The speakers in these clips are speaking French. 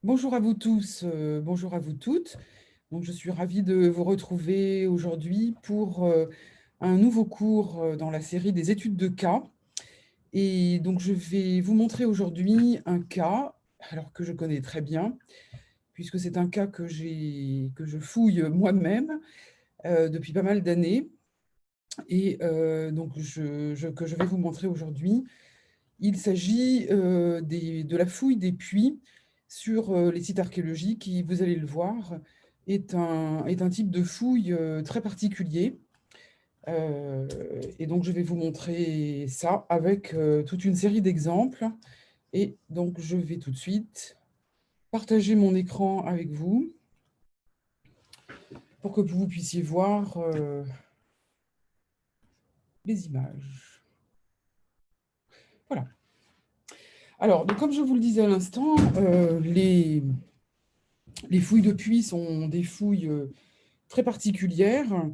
Bonjour à vous tous, bonjour à vous toutes. Donc, je suis ravie de vous retrouver aujourd'hui pour un nouveau cours dans la série des études de cas. Et donc, je vais vous montrer aujourd'hui un cas, alors que je connais très bien, puisque c'est un cas que je fouille moi-même depuis pas mal d'années. Et donc, que je vais vous montrer aujourd'hui. Il s'agit de la fouille des puits sur les sites archéologiques qui, vous allez le voir, est un type de fouille très particulier. Euh, et donc, je vais vous montrer ça avec toute une série d'exemples. Et donc, je vais tout de suite partager mon écran avec vous pour que vous puissiez voir les images. Voilà. Alors, donc, comme je vous le disais à l'instant, les fouilles de puits sont des fouilles très particulières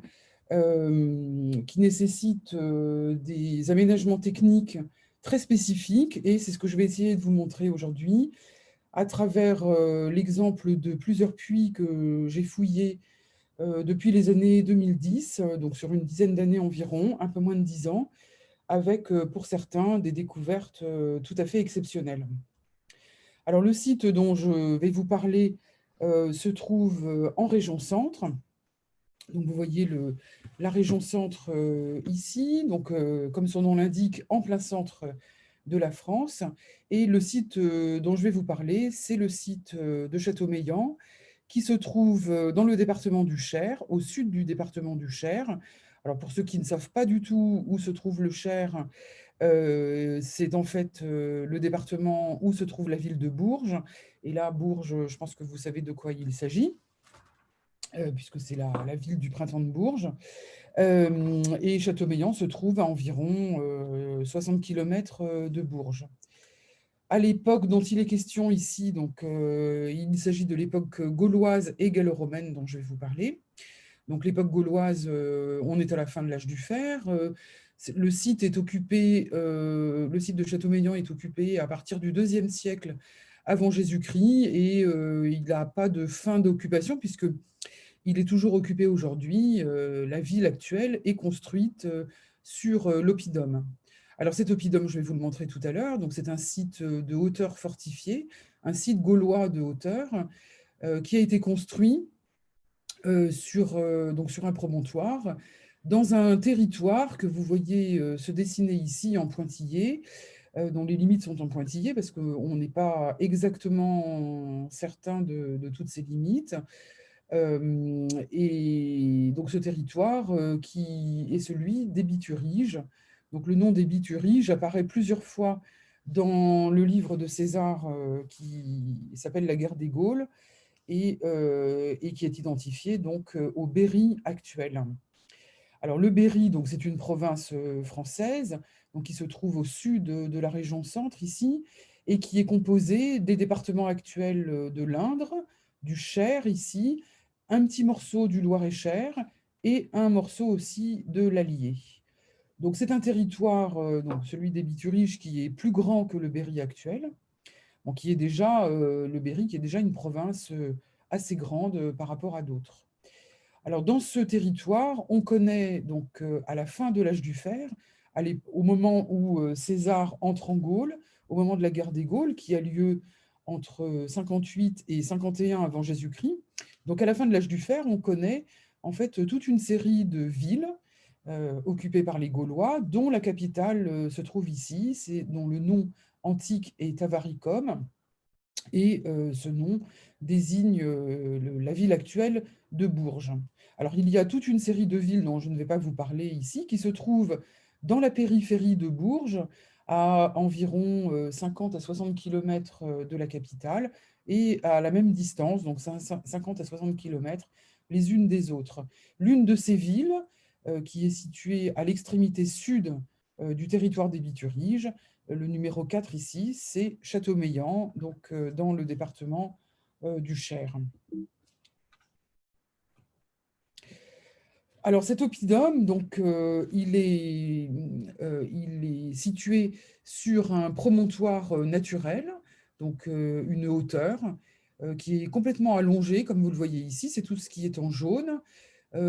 qui nécessitent des aménagements techniques très spécifiques, et c'est ce que je vais essayer de vous montrer aujourd'hui à travers l'exemple de plusieurs puits que j'ai fouillés depuis les années 2010, donc sur une dizaine d'années environ, un peu moins de 10 ans, avec pour certains des découvertes tout à fait exceptionnelles. Alors le site dont je vais vous parler se trouve en région centre. Donc vous voyez la région centre ici, donc comme son nom l'indique, en plein centre de la France. Et le site dont je vais vous parler, c'est le site de Châteaumeillan, qui se trouve dans le département du Cher, au sud du département du Cher. Alors pour ceux qui ne savent pas du tout où se trouve le Cher, c'est en fait le département où se trouve la ville de Bourges. Et là, Bourges, je pense que vous savez de quoi il s'agit, puisque c'est la ville du printemps de Bourges. Et Châteaumeillan se trouve à environ 60 km de Bourges. À l'époque dont il est question ici, donc, il s'agit de l'époque gauloise et gallo-romaine dont je vais vous parler. Donc l'époque gauloise, on est à la fin de l'âge du fer. Le site est occupé, le site de Châteaumeillan est occupé à partir du IIe siècle avant Jésus-Christ, et il n'a pas de fin d'occupation puisque il est toujours occupé aujourd'hui. La ville actuelle est construite sur l'oppidum. Alors cet oppidum, je vais vous le montrer tout à l'heure. Donc c'est un site de hauteur fortifié, un site gaulois de hauteur qui a été construit donc sur un promontoire dans un territoire que vous voyez se dessiner ici en pointillé, dont les limites sont en pointillé parce qu'on n'est pas exactement certain de toutes ces limites. Et donc ce territoire qui est celui des Bituriges. Donc le nom des Bituriges apparaît plusieurs fois dans le livre de César qui s'appelle La guerre des Gaules et qui est identifié donc au Berry actuel. Alors le Berry, donc c'est une province française, donc qui se trouve au sud de la région centre ici, et qui est composée des départements actuels de l'Indre, du Cher ici, un petit morceau du Loir-et-Cher et un morceau aussi de l'Allier. Donc c'est un territoire, donc celui des Bituriges, qui est plus grand que le Berry actuel, bon, qui est déjà le Berry, qui est déjà une province assez grande par rapport à d'autres. Alors, dans ce territoire, on connaît donc à la fin de l'âge du fer, au moment où César entre en Gaule, au moment de la guerre des Gaules, qui a lieu entre 58 et 51 avant Jésus-Christ. Donc, à la fin de l'âge du fer, on connaît en fait toute une série de villes occupées par les Gaulois, dont la capitale se trouve ici, dont le nom antique est Tavaricum, et ce nom désigne la ville actuelle de Bourges. Alors, il y a toute une série de villes dont je ne vais pas vous parler ici, qui se trouvent dans la périphérie de Bourges, à environ 50 à 60 km de la capitale, et à la même distance, donc 50 à 60 km, les unes des autres. L'une de ces villes, qui est située à l'extrémité sud du territoire des Bituriges, le numéro 4 ici, c'est Châteaumeillan, donc dans le département du Cher. Alors cet oppidum, donc, il est situé sur un promontoire naturel, donc une hauteur. qui est complètement allongé, comme vous le voyez ici. C'est tout ce qui est en jaune,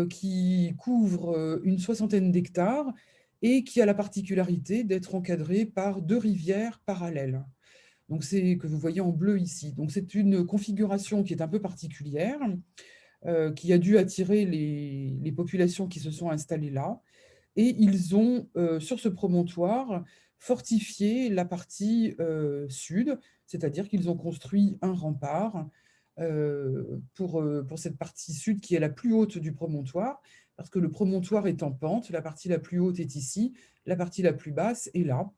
qui couvre une soixantaine d'hectares et qui a la particularité d'être encadré par 2 rivières parallèles. Donc c'est que vous voyez en bleu ici. Donc c'est une configuration qui est un peu particulière, qui a dû attirer les populations qui se sont installées là. Et ils ont, sur ce promontoire, fortifié la partie sud, c'est-à-dire qu'ils ont construit un rempart pour cette partie sud qui est la plus haute du promontoire, parce que le promontoire est en pente, la partie la plus haute est ici, la partie la plus basse est là.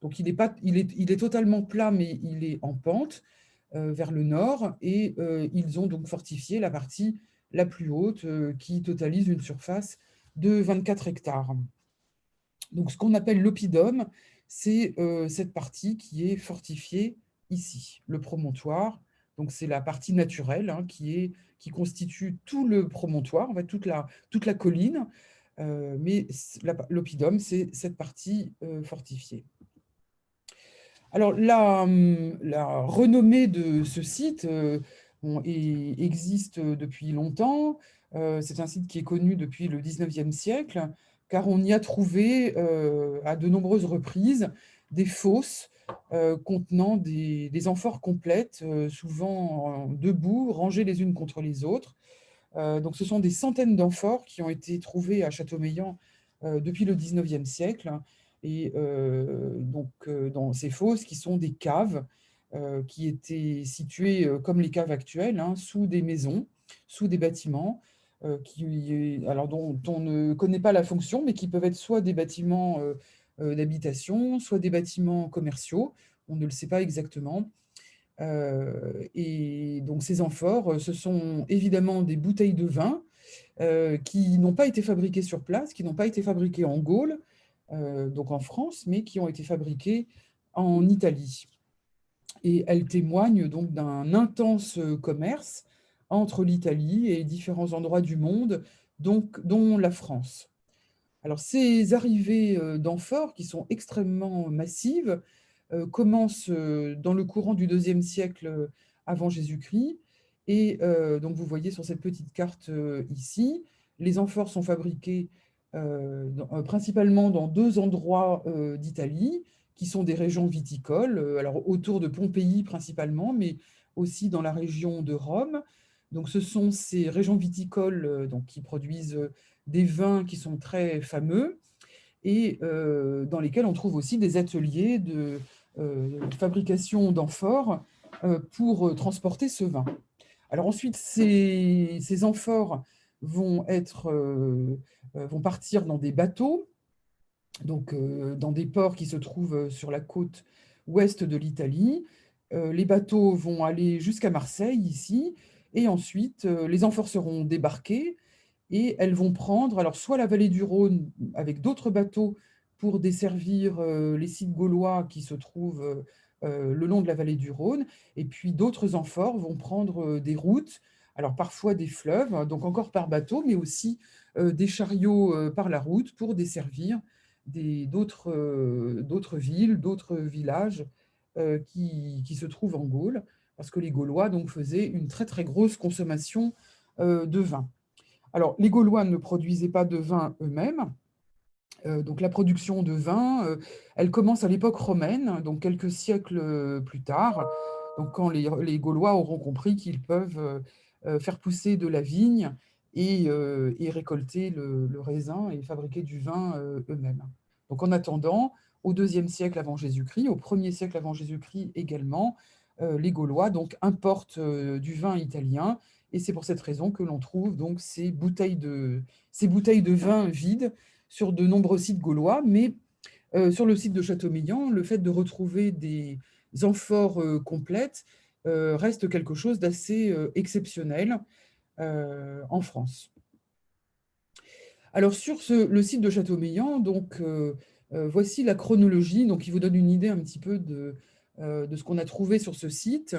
Donc il est totalement plat, mais il est en pente vers le nord, et ils ont donc fortifié la partie la plus haute qui totalise une surface de 24 hectares. Donc ce qu'on appelle l'oppidum, c'est cette partie qui est fortifiée ici, le promontoire. Donc c'est la partie naturelle hein, qui constitue tout le promontoire, en fait, toute la colline. Mais l'oppidum, c'est cette partie fortifiée. Alors, la renommée de ce site existe depuis longtemps. C'est un site qui est connu depuis le 19e siècle, car on y a trouvé à de nombreuses reprises des fosses contenant des amphores complètes, souvent debout, rangées les unes contre les autres. Donc, ce sont des centaines d'amphores qui ont été trouvées à Châteaumeillan depuis le 19e siècle. Et donc, dans ces fosses, qui sont des caves qui étaient situées comme les caves actuelles, hein, sous des maisons, sous des bâtiments, alors dont on ne connaît pas la fonction, mais qui peuvent être soit des bâtiments d'habitation, soit des bâtiments commerciaux. On ne le sait pas exactement. Et donc ces amphores, ce sont évidemment des bouteilles de vin qui n'ont pas été fabriquées sur place, qui n'ont pas été fabriquées en Gaule, donc en France, mais qui ont été fabriquées en Italie. Et elles témoignent donc d'un intense commerce entre l'Italie et différents endroits du monde, donc, dont la France. Alors, ces arrivées d'amphores, qui sont extrêmement massives, commencent dans le courant du IIe siècle avant Jésus-Christ. Et donc, vous voyez sur cette petite carte ici, les amphores sont fabriqués principalement dans 2 endroits d'Italie, qui sont des régions viticoles, alors autour de Pompéi principalement, mais aussi dans la région de Rome. Donc, ce sont ces régions viticoles donc, qui produisent des vins qui sont très fameux et dans lesquels on trouve aussi des ateliers de fabrication d'amphores pour transporter ce vin. Alors ensuite, ces amphores vont partir dans des bateaux, donc dans des ports qui se trouvent sur la côte ouest de l'Italie. Les bateaux vont aller jusqu'à Marseille, ici, et ensuite, les amphores seront débarqués et elles vont prendre alors soit la vallée du Rhône avec d'autres bateaux pour desservir les sites gaulois qui se trouvent le long de la vallée du Rhône, et puis d'autres amphores vont prendre des routes, alors parfois des fleuves, donc encore par bateau, mais aussi des chariots par la route pour desservir d'autres villes, d'autres villages qui se trouvent en Gaule, parce que les Gaulois donc, faisaient une très très grosse consommation de vin. Alors, les Gaulois ne produisaient pas de vin eux-mêmes. Donc, la production de vin, elle commence à l'époque romaine, donc quelques siècles plus tard, donc quand les Gaulois auront compris qu'ils peuvent faire pousser de la vigne et récolter le raisin et fabriquer du vin eux-mêmes. Donc, en attendant, au IIe siècle avant Jésus-Christ, au 1er siècle avant Jésus-Christ également, les Gaulois donc, importent du vin italien, et c'est pour cette raison que l'on trouve donc ces bouteilles de vin vides sur de nombreux sites gaulois, mais sur le site de Châteaumeillan, le fait de retrouver des amphores complètes reste quelque chose d'assez exceptionnel en France. Alors sur le site de Châteaumeillan, donc, voici la chronologie, donc, qui vous donne une idée un petit peu de ce qu'on a trouvé sur ce site,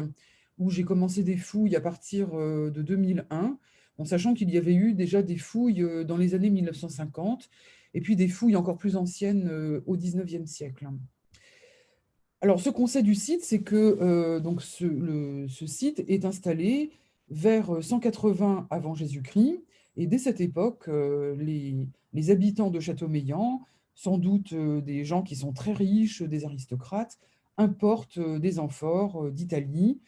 où j'ai commencé des fouilles à partir de 2001, en sachant qu'il y avait eu déjà des fouilles dans les années 1950, et puis des fouilles encore plus anciennes au 19e siècle. Alors, ce qu'on sait du site, c'est que donc ce site est installé vers 180 avant Jésus-Christ. Et dès cette époque, les habitants de Châteaumeillan, sans doute des gens qui sont très riches, des aristocrates, importent des amphores d'Italie,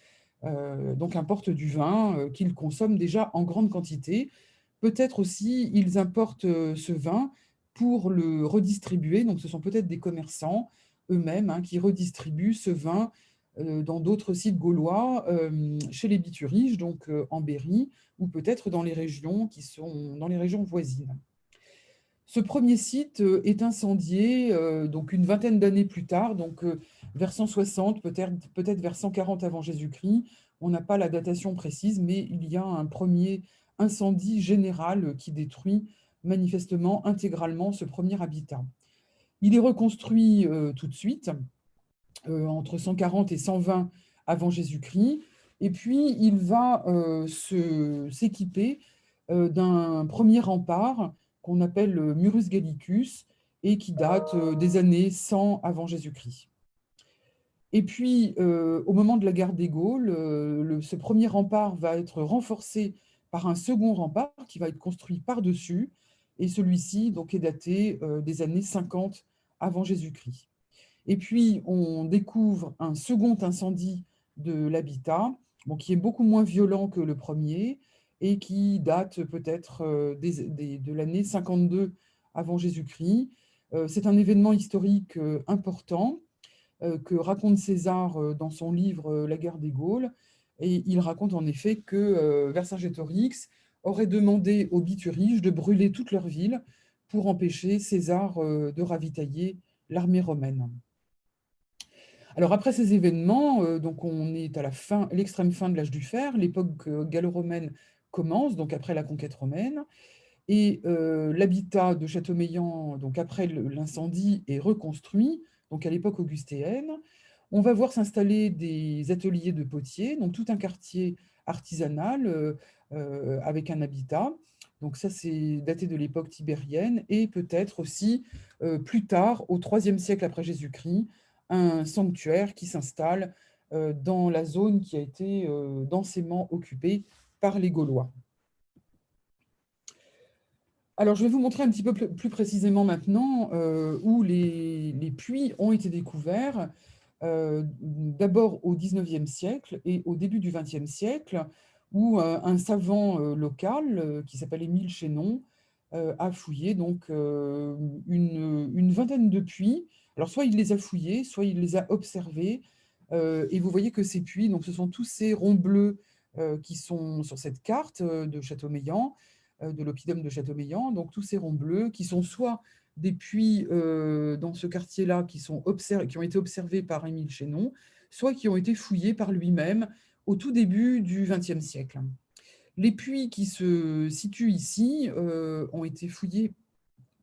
donc importent du vin qu'ils consomment déjà en grande quantité. Peut-être aussi, ils importent ce vin pour le redistribuer. Donc, ce sont peut-être des commerçants eux-mêmes hein, qui redistribuent ce vin dans d'autres sites gaulois, chez les bituriges, donc en Berry, ou peut-être dans les régions qui sont dans les régions voisines. Ce premier site est incendié donc une vingtaine d'années plus tard, donc vers 160, peut-être vers 140 avant Jésus-Christ. On n'a pas la datation précise, mais il y a un premier incendie général qui détruit manifestement intégralement ce premier habitat. Il est reconstruit tout de suite, entre 140 et 120 avant Jésus-Christ, et puis il va s'équiper d'un premier rempart qu'on appelle le Murus Gallicus et qui date des années 100 avant Jésus-Christ. Et puis, au moment de la guerre des Gaules, ce premier rempart va être renforcé par un second rempart qui va être construit par-dessus, et celui-ci donc, est daté des années 50 avant Jésus-Christ. Et puis, on découvre un second incendie de l'habitat, bon, qui est beaucoup moins violent que le premier et qui date peut-être de l'année 52 avant Jésus-Christ. C'est un événement historique important que raconte César dans son livre La guerre des Gaules. Et il raconte en effet que Vercingétorix aurait demandé aux bituriges de brûler toute leur ville pour empêcher César de ravitailler l'armée romaine. Alors après ces événements, donc on est à l'extrême fin de l'âge du fer, l'époque gallo-romaine commence, donc après la conquête romaine, et l'habitat de Châteaumeillan, donc après l'incendie, est reconstruit, donc à l'époque augustéenne. On va voir s'installer des ateliers de potiers, donc tout un quartier artisanal avec un habitat. Donc ça, c'est daté de l'époque tibérienne et peut-être aussi plus tard, au IIIe siècle après Jésus-Christ, un sanctuaire qui s'installe dans la zone qui a été densément occupée par les Gaulois. Alors, je vais vous montrer un petit peu plus précisément maintenant où les puits ont été découverts. D'abord au XIXe siècle et au début du XXe siècle, où un savant local qui s'appelle Émile Chénon a fouillé donc une vingtaine de puits. Alors, soit il les a fouillés, soit il les a observés. Et vous voyez que ces puits, donc, ce sont tous ces ronds bleus qui sont sur cette carte de Châteaumeillan, de l'oppidum de Châteaumeillan. Donc, tous ces ronds bleus qui sont soit des puits dans ce quartier-là qui ont été observés par Émile Chénon, soit qui ont été fouillés par lui-même au tout début du XXe siècle. Les puits qui se situent ici ont été fouillés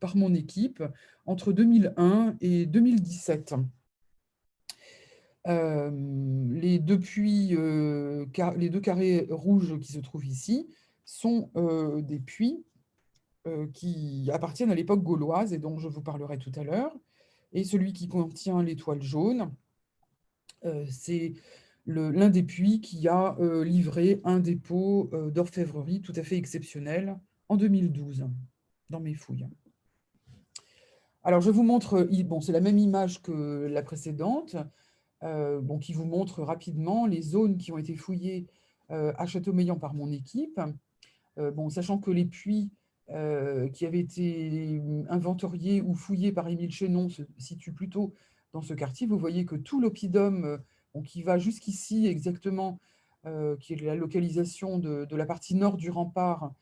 par mon équipe entre 2001 et 2017. Les deux puits, les deux carrés rouges qui se trouvent ici sont des puits qui appartiennent à l'époque gauloise et dont je vous parlerai tout à l'heure. Et celui qui contient l'étoile jaune, c'est l'un des puits qui a livré un dépôt d'orfèvrerie tout à fait exceptionnel en 2012, dans mes fouilles. Alors, je vous montre, bon, c'est la même image que la précédente, bon, qui vous montre rapidement les zones qui ont été fouillées à Châteaumeillan par mon équipe. Bon, sachant que les puits qui avaient été inventoriés ou fouillés par Émile Chénon se situent plutôt dans ce quartier. Vous voyez que tout l'oppidum, qui va jusqu'ici exactement, qui est la localisation de la partie nord du rempart,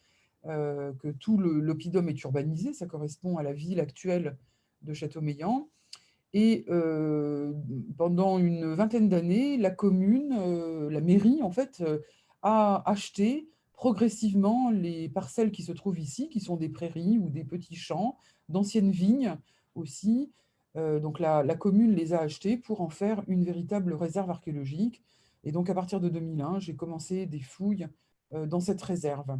que tout l'oppidum est urbanisé, ça correspond à la ville actuelle de Châteaumeillan. Et pendant une vingtaine d'années, la commune, la mairie, en fait, a acheté progressivement les parcelles qui se trouvent ici, qui sont des prairies ou des petits champs, d'anciennes vignes aussi. Donc la commune les a achetées pour en faire une véritable réserve archéologique. Et donc à partir de 2001, j'ai commencé des fouilles dans cette réserve.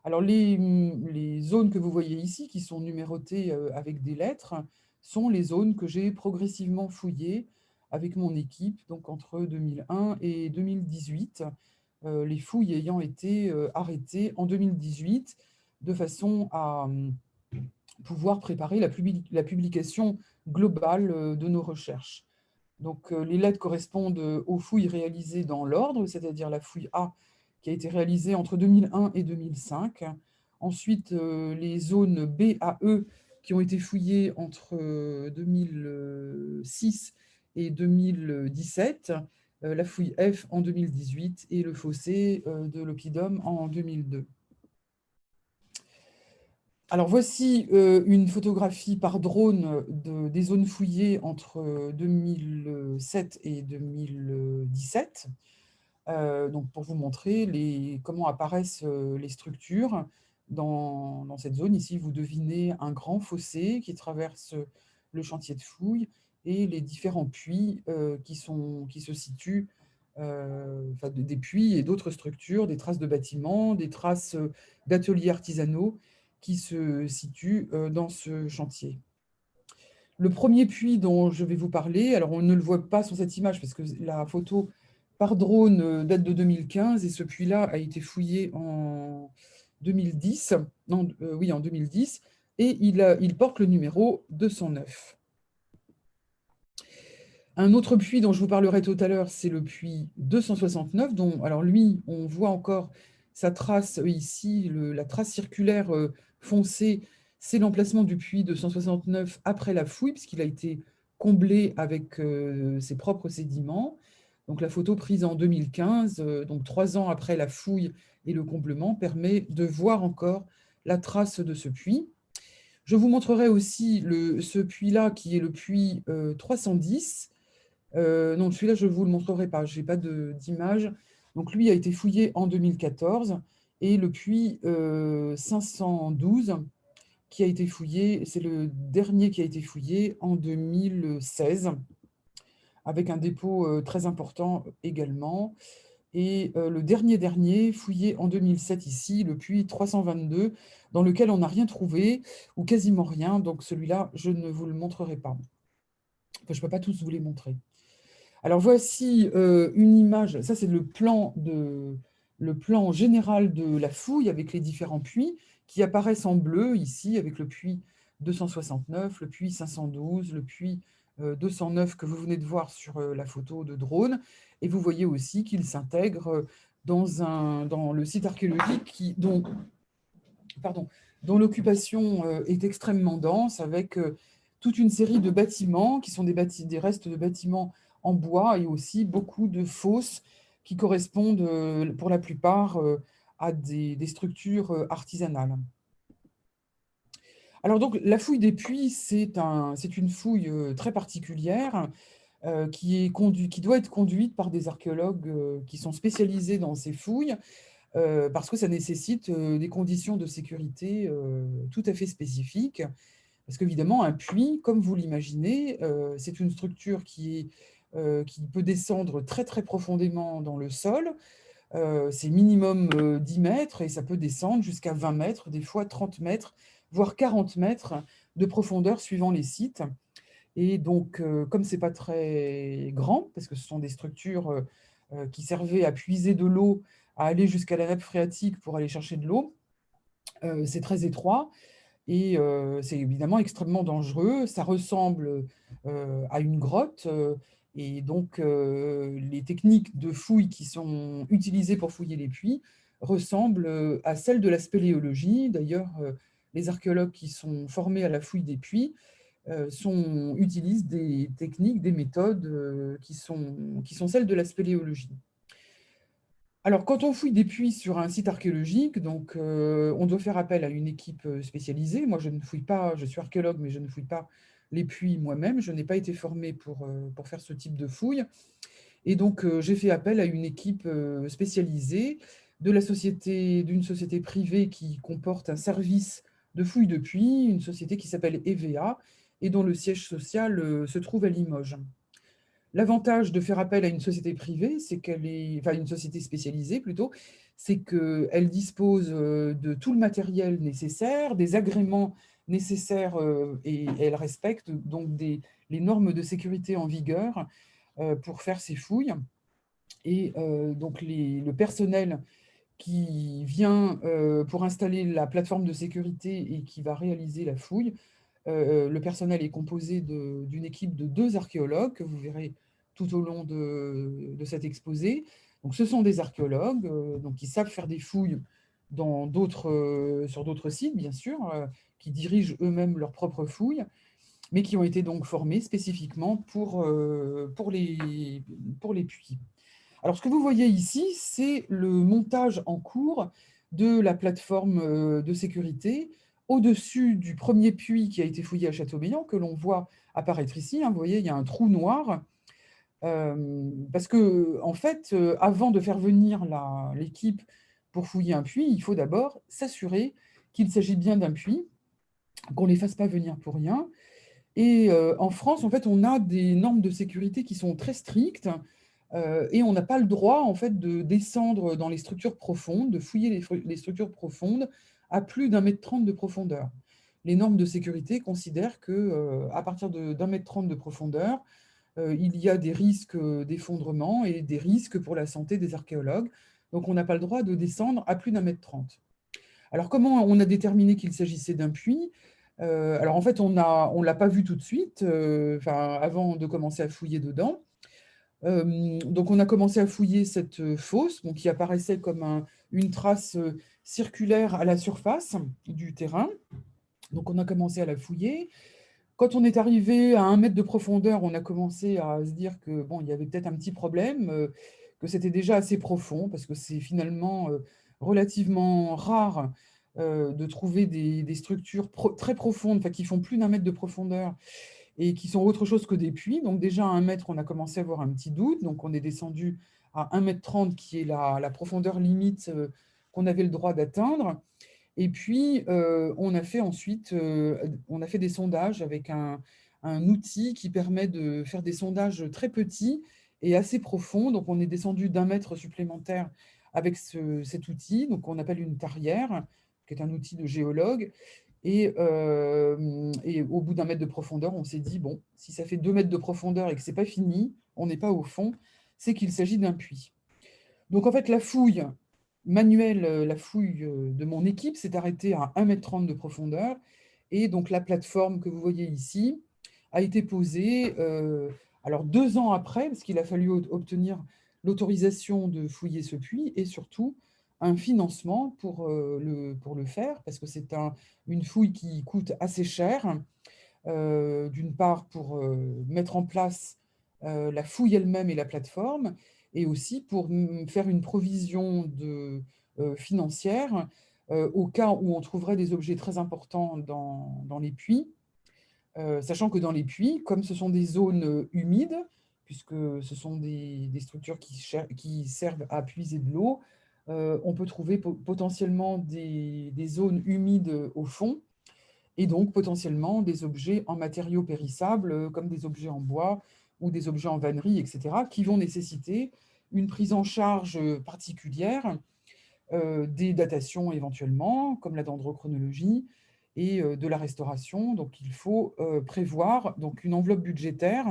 Alors, les zones que vous voyez ici, qui sont numérotées avec des lettres, sont les zones que j'ai progressivement fouillées avec mon équipe, donc entre 2001 et 2018, les fouilles ayant été arrêtées en 2018, de façon à pouvoir préparer la publication globale de nos recherches. Donc, les lettres correspondent aux fouilles réalisées dans l'ordre, c'est-à-dire la fouille A qui a été réalisée entre 2001 et 2005. Ensuite, les zones B à E qui ont été fouillées entre 2006 et 2017, la fouille F en 2018 et le fossé de l'oppidum en 2002. Alors voici une photographie par drone des zones fouillées entre 2007 et 2017, donc pour vous montrer comment apparaissent les structures dans cette zone. Ici, vous devinez un grand fossé qui traverse le chantier de fouilles et les différents puits qui se situent, enfin, des puits et d'autres structures, des traces de bâtiments, des traces d'ateliers artisanaux qui se situent dans ce chantier. Le premier puits dont je vais vous parler, alors on ne le voit pas sur cette image parce que la photo par drone date de 2015 et ce puits-là a été fouillé en 2010, non, oui, en 2010, et il porte le numéro 209. Un autre puits dont je vous parlerai tout à l'heure, c'est le puits 269, dont, alors lui, on voit encore sa trace ici, la trace circulaire foncée, c'est l'emplacement du puits 269 après la fouille, puisqu'il a été comblé avec ses propres sédiments. Donc la photo prise en 2015, donc 3 ans après la fouille et le comblement, permet de voir encore la trace de ce puits. Je vous montrerai aussi ce puits-là, qui est le puits 310. Non, celui-là, je ne vous le montrerai pas, je n'ai pas d'image. Donc lui a été fouillé en 2014 et le puits 512 qui a été fouillé, c'est le dernier qui a été fouillé en 2016 avec un dépôt très important également. Et le dernier fouillé en 2007 ici, le puits 322, dans lequel on n'a rien trouvé ou quasiment rien. Donc celui-là, je ne vous le montrerai pas. Enfin, je ne peux pas tous vous les montrer. Alors voici une image, ça c'est le plan général de la fouille avec les différents puits qui apparaissent en bleu ici avec le puits 269, le puits 512, le puits 209 que vous venez de voir sur la photo de drone. Et vous voyez aussi qu'il s'intègre dans le site archéologique dont l'occupation est extrêmement dense avec toute une série de bâtiments qui sont des restes de bâtiments en bois et aussi beaucoup de fosses qui correspondent pour la plupart à des structures artisanales. Alors donc la fouille des puits, c'est une fouille très particulière qui doit être conduite par des archéologues qui sont spécialisés dans ces fouilles parce que ça nécessite des conditions de sécurité tout à fait spécifiques. Parce qu'évidemment, un puits, comme vous l'imaginez, c'est une structure qui peut descendre très très profondément dans le sol. C'est minimum 10 mètres et ça peut descendre jusqu'à 20 mètres, des fois 30 mètres, voire 40 mètres de profondeur suivant les sites. Et donc, comme ce n'est pas très grand, parce que ce sont des structures qui servaient à puiser de l'eau, à aller jusqu'à la nappe phréatique pour aller chercher de l'eau, c'est très étroit et c'est évidemment extrêmement dangereux. Ça ressemble à une grotte et donc les techniques de fouille qui sont utilisées pour fouiller les puits ressemblent à celles de la spéléologie. D'ailleurs, les archéologues qui sont formés à la fouille des puits utilisent des techniques, des méthodes qui sont celles de la spéléologie. Alors, quand on fouille des puits sur un site archéologique, donc, on doit faire appel à une équipe spécialisée. Moi, je ne fouille pas, je suis archéologue, mais je ne fouille pas les puits moi-même. Je n'ai pas été formée pour faire ce type de fouille. Et donc, j'ai fait appel à une équipe spécialisée d'une société privée qui comporte un service de fouille de puits, une société qui s'appelle EVA et dont le siège social se trouve à Limoges. L'avantage de faire appel à une société privée, enfin une société spécialisée plutôt, c'est qu'elle dispose de tout le matériel nécessaire, des agréments nécessaires et elle respecte donc les normes de sécurité en vigueur pour faire ces fouilles. Et donc, le personnel qui vient pour installer la plateforme de sécurité et qui va réaliser la fouille, le personnel est composé d'une équipe de 2 archéologues que vous verrez tout au long de cet exposé. Donc, ce sont des archéologues donc, qui savent faire des fouilles sur d'autres sites, bien sûr, qui dirigent eux-mêmes leurs propres fouilles, mais qui ont été donc formés spécifiquement pour les puits. Alors, ce que vous voyez ici, c'est le montage en cours de la plateforme de sécurité au-dessus du premier puits qui a été fouillé à Châteaubriand, que l'on voit apparaître ici. Hein. Vous voyez, il y a un trou noir. Parce que, en fait, avant de faire venir l'équipe pour fouiller un puits, il faut d'abord s'assurer qu'il s'agit bien d'un puits, qu'on ne les fasse pas venir pour rien. Et en France, en fait, on a des normes de sécurité qui sont très strictes et on n'a pas le droit, en fait, de descendre dans les structures profondes, de fouiller les structures profondes à plus d'1,30 m de profondeur. Les normes de sécurité considèrent que à partir d'1,30 m de profondeur, il y a des risques d'effondrement et des risques pour la santé des archéologues. Donc, on n'a pas le droit de descendre à plus d'1,30 m. Alors, comment on a déterminé qu'il s'agissait d'un puits? Alors, en fait, on ne l'a pas vu tout de suite, avant de commencer à fouiller dedans. Donc, on a commencé à fouiller cette fosse, donc, qui apparaissait comme une trace circulaire à la surface du terrain. Donc, on a commencé à la fouiller. Quand on est arrivé à 1 m de profondeur, on a commencé à se dire que, bon, il y avait peut-être un petit problème, que c'était déjà assez profond, parce que c'est finalement relativement rare de trouver des structures très profondes, enfin, qui font plus d'1 m de profondeur et qui sont autre chose que des puits. Donc déjà, à 1 m, on a commencé à avoir un petit doute. Donc on est descendu à 1,30 m, qui est la profondeur limite qu'on avait le droit d'atteindre. Et puis, on a fait ensuite on a fait des sondages avec un outil qui permet de faire des sondages très petits et assez profonds. Donc, on est descendu d'1 mètre supplémentaire avec cet outil, donc on appelle une tarière, qui est un outil de géologue. Et au bout d'1 mètre de profondeur, on s'est dit, bon, si ça fait 2 mètres de profondeur et que ce n'est pas fini, on n'est pas au fond, c'est qu'il s'agit d'un puits. Donc, en fait, la fouille manuelle, la fouille de mon équipe s'est arrêtée à 1,30 m de profondeur. Et donc, la plateforme que vous voyez ici a été posée alors 2 ans après, parce qu'il a fallu obtenir l'autorisation de fouiller ce puits et surtout un financement pour le faire, parce que c'est une fouille qui coûte assez cher. D'une part, pour mettre en place la fouille elle-même et la plateforme, et aussi pour faire une provision financière au cas où on trouverait des objets très importants dans les puits, sachant que dans les puits, comme ce sont des zones humides, puisque ce sont des structures qui servent à puiser de l'eau, on peut trouver potentiellement des zones humides au fond, et donc potentiellement des objets en matériaux périssables, comme des objets en bois ou des objets en vannerie, etc., qui vont nécessiter une prise en charge particulière, des datations éventuellement, comme la dendrochronologie, et de la restauration. Donc il faut prévoir donc, une enveloppe budgétaire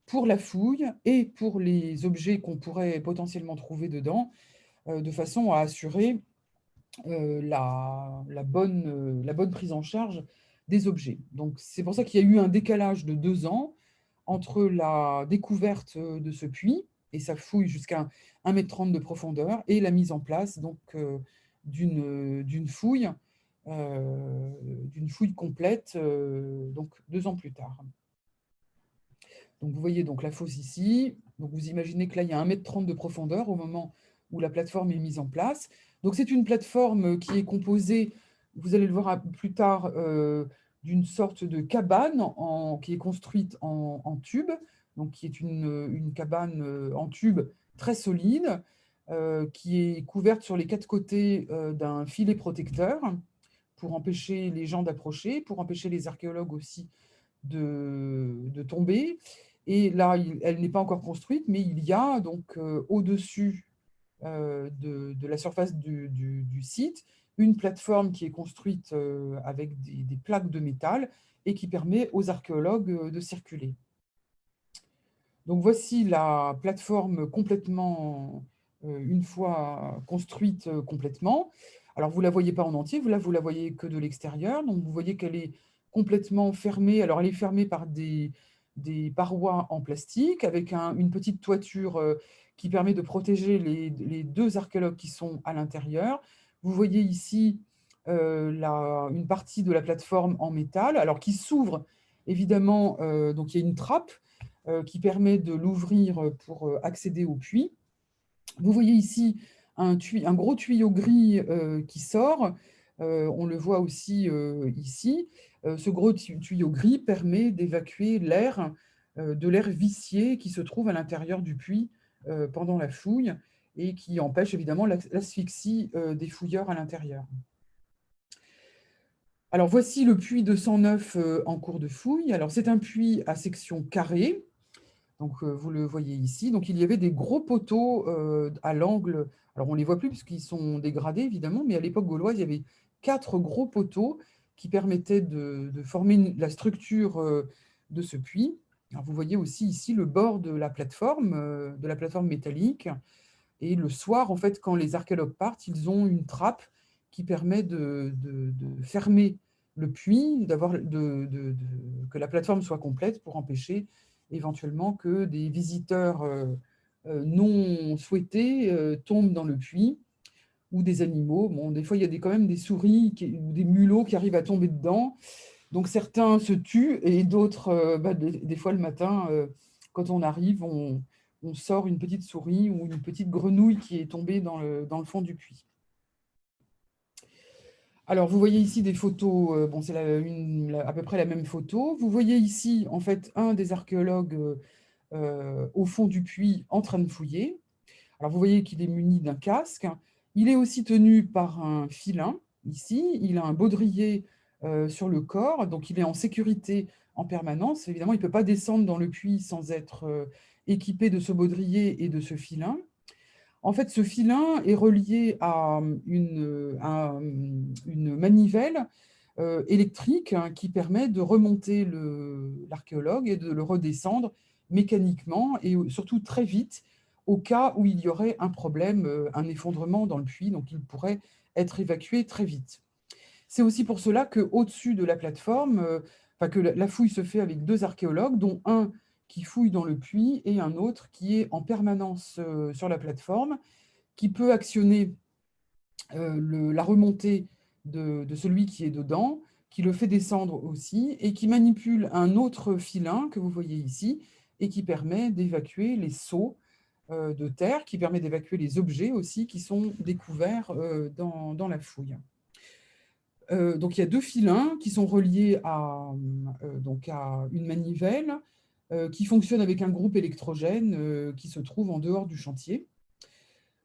pour la fouille et pour les objets qu'on pourrait potentiellement trouver dedans, de façon à assurer la bonne prise en charge des objets. Donc, c'est pour ça qu'il y a eu un décalage de 2 ans entre la découverte de ce puits et sa fouille jusqu'à 1,30 m de profondeur et la mise en place donc, d'une fouille, complète donc 2 ans plus tard. Donc, vous voyez donc la fosse ici. Donc, vous imaginez que là, il y a 1,30 m de profondeur au moment où la plateforme est mise en place. Donc, c'est une plateforme qui est composée, vous allez le voir plus tard, d'une sorte de cabane qui est construite en tube, donc qui est une cabane en tube très solide, qui est couverte sur les 4 côtés d'un filet protecteur pour empêcher les gens d'approcher, pour empêcher les archéologues aussi de tomber. Et là, elle n'est pas encore construite, mais il y a donc au-dessus de la surface du site une plateforme qui est construite avec des plaques de métal et qui permet aux archéologues de circuler. Donc voici la plateforme complètement, une fois construite complètement. Alors vous ne la voyez pas en entier, vous la voyez que de l'extérieur. Donc vous voyez qu'elle est complètement fermée. Alors elle est fermée par des parois en plastique avec une petite toiture qui permet de protéger les deux archéologues qui sont à l'intérieur. Vous voyez ici une partie de la plateforme en métal, alors qui s'ouvre évidemment, donc il y a une trappe qui permet de l'ouvrir pour accéder au puits. Vous voyez ici un gros tuyau gris qui sort. On le voit aussi ici. Ce gros tuyau gris permet d'évacuer l'air, de l'air vicié qui se trouve à l'intérieur du puits pendant la fouille et qui empêche évidemment l'asphyxie des fouilleurs à l'intérieur. Alors voici le puits de 109 en cours de fouille. Alors c'est un puits à section carrée. Donc, vous le voyez ici. Donc, il y avait des gros poteaux à l'angle. Alors, on ne les voit plus puisqu'ils sont dégradés, évidemment, mais à l'époque gauloise, il y avait 4 gros poteaux qui permettaient de former la structure de ce puits. Alors, vous voyez aussi ici le bord de la plateforme métallique. Et le soir, en fait, quand les archéologues partent, ils ont une trappe qui permet de fermer le puits, que la plateforme soit complète pour empêcher éventuellement que des visiteurs non souhaités tombent dans le puits ou des animaux. Bon, des fois, il y a quand même des souris ou des mulots qui arrivent à tomber dedans. Donc certains se tuent et d'autres, des fois le matin, quand on arrive, on sort une petite souris ou une petite grenouille qui est tombée dans le fond du puits. Alors, vous voyez ici des photos, bon, c'est à peu près la même photo. Vous voyez ici, en fait, un des archéologues au fond du puits en train de fouiller. Alors, vous voyez qu'il est muni d'un casque. Il est aussi tenu par un filin, ici. Il a un baudrier sur le corps, donc il est en sécurité en permanence. Évidemment, il ne peut pas descendre dans le puits sans être équipé de ce baudrier et de ce filin. En fait, ce filin est relié à une manivelle électrique hein, qui permet de remonter l'archéologue et de le redescendre mécaniquement et surtout très vite au cas où il y aurait un problème, un effondrement dans le puits, donc il pourrait être évacué très vite. C'est aussi pour cela qu'au-dessus de la plateforme, que la fouille se fait avec 2 archéologues, dont un qui fouille dans le puits et un autre qui est en permanence sur la plateforme, qui peut actionner la remontée de celui qui est dedans, qui le fait descendre aussi, et qui manipule un autre filin que vous voyez ici, et qui permet d'évacuer les seaux de terre, qui permet d'évacuer les objets aussi qui sont découverts dans la fouille. Donc il y a 2 filins qui sont reliés donc à une manivelle qui fonctionne avec un groupe électrogène qui se trouve en dehors du chantier.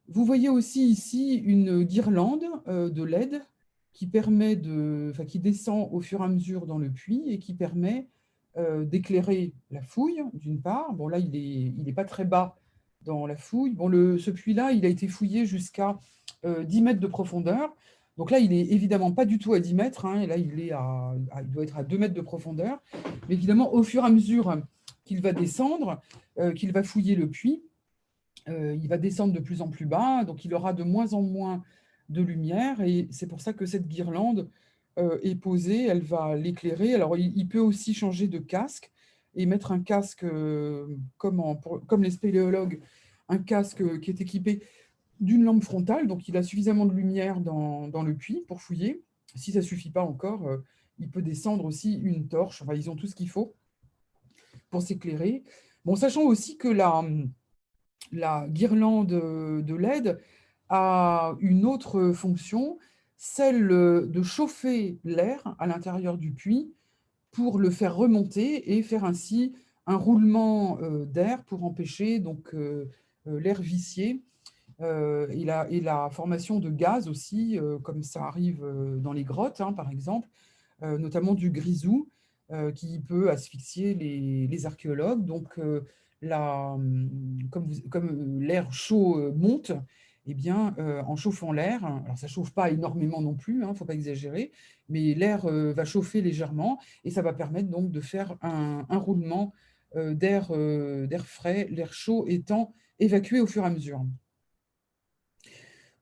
Vous voyez aussi ici une guirlande de LED qui qui descend au fur et à mesure dans le puits et qui permet d'éclairer la fouille, d'une part. Bon, là, il est pas très bas dans la fouille. Bon, ce puits-là, il a été fouillé jusqu'à 10 mètres de profondeur. Donc là, il est évidemment pas du tout à 10 mètres. Hein, et là, il doit être à 2 mètres de profondeur. Mais évidemment, au fur et à mesure qu'il va descendre, qu'il va fouiller le puits, il va descendre de plus en plus bas, donc il aura de moins en moins de lumière, et c'est pour ça que cette guirlande est posée, elle va l'éclairer. Alors, il peut aussi changer de casque et mettre un casque, comme les spéléologues, un casque qui est équipé d'une lampe frontale, donc il a suffisamment de lumière dans le puits pour fouiller. Si ça ne suffit pas encore, il peut descendre aussi une torche. Enfin, ils ont tout ce qu'il faut pour s'éclairer. Bon, sachant aussi que la guirlande de LED a une autre fonction, celle de chauffer l'air à l'intérieur du puits pour le faire remonter et faire ainsi un roulement d'air pour empêcher donc l'air vicié et la formation de gaz aussi, comme ça arrive dans les grottes, hein, par exemple, notamment du grisou, qui peut asphyxier les archéologues. Donc, comme l'air chaud monte, eh bien, en chauffant l'air, alors ça ne chauffe pas énormément non plus, il ne faut pas exagérer, mais l'air va chauffer légèrement et ça va permettre donc de faire un roulement d'air frais, l'air chaud étant évacué au fur et à mesure.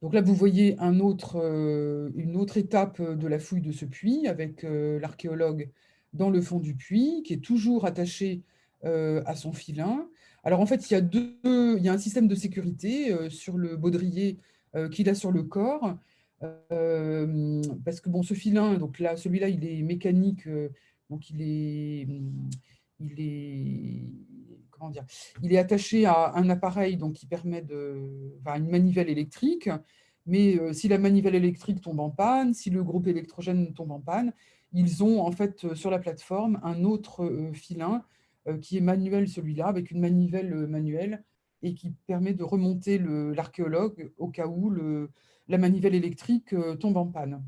Donc là, vous voyez une autre étape de la fouille de ce puits avec l'archéologue dans le fond du puits, qui est toujours attaché à son filin. Alors en fait, il y a un système de sécurité sur le baudrier qu'il a sur le corps, parce que bon, ce filin, donc là, celui-là, il est mécanique, donc il est, comment dire, il est attaché à un appareil donc, qui permet enfin, une manivelle électrique. Mais si la manivelle électrique tombe en panne, si le groupe électrogène tombe en panne, ils ont en fait sur la plateforme un autre filin qui est manuel celui-là, avec une manivelle manuelle et qui permet de remonter l'archéologue au cas où la manivelle électrique tombe en panne.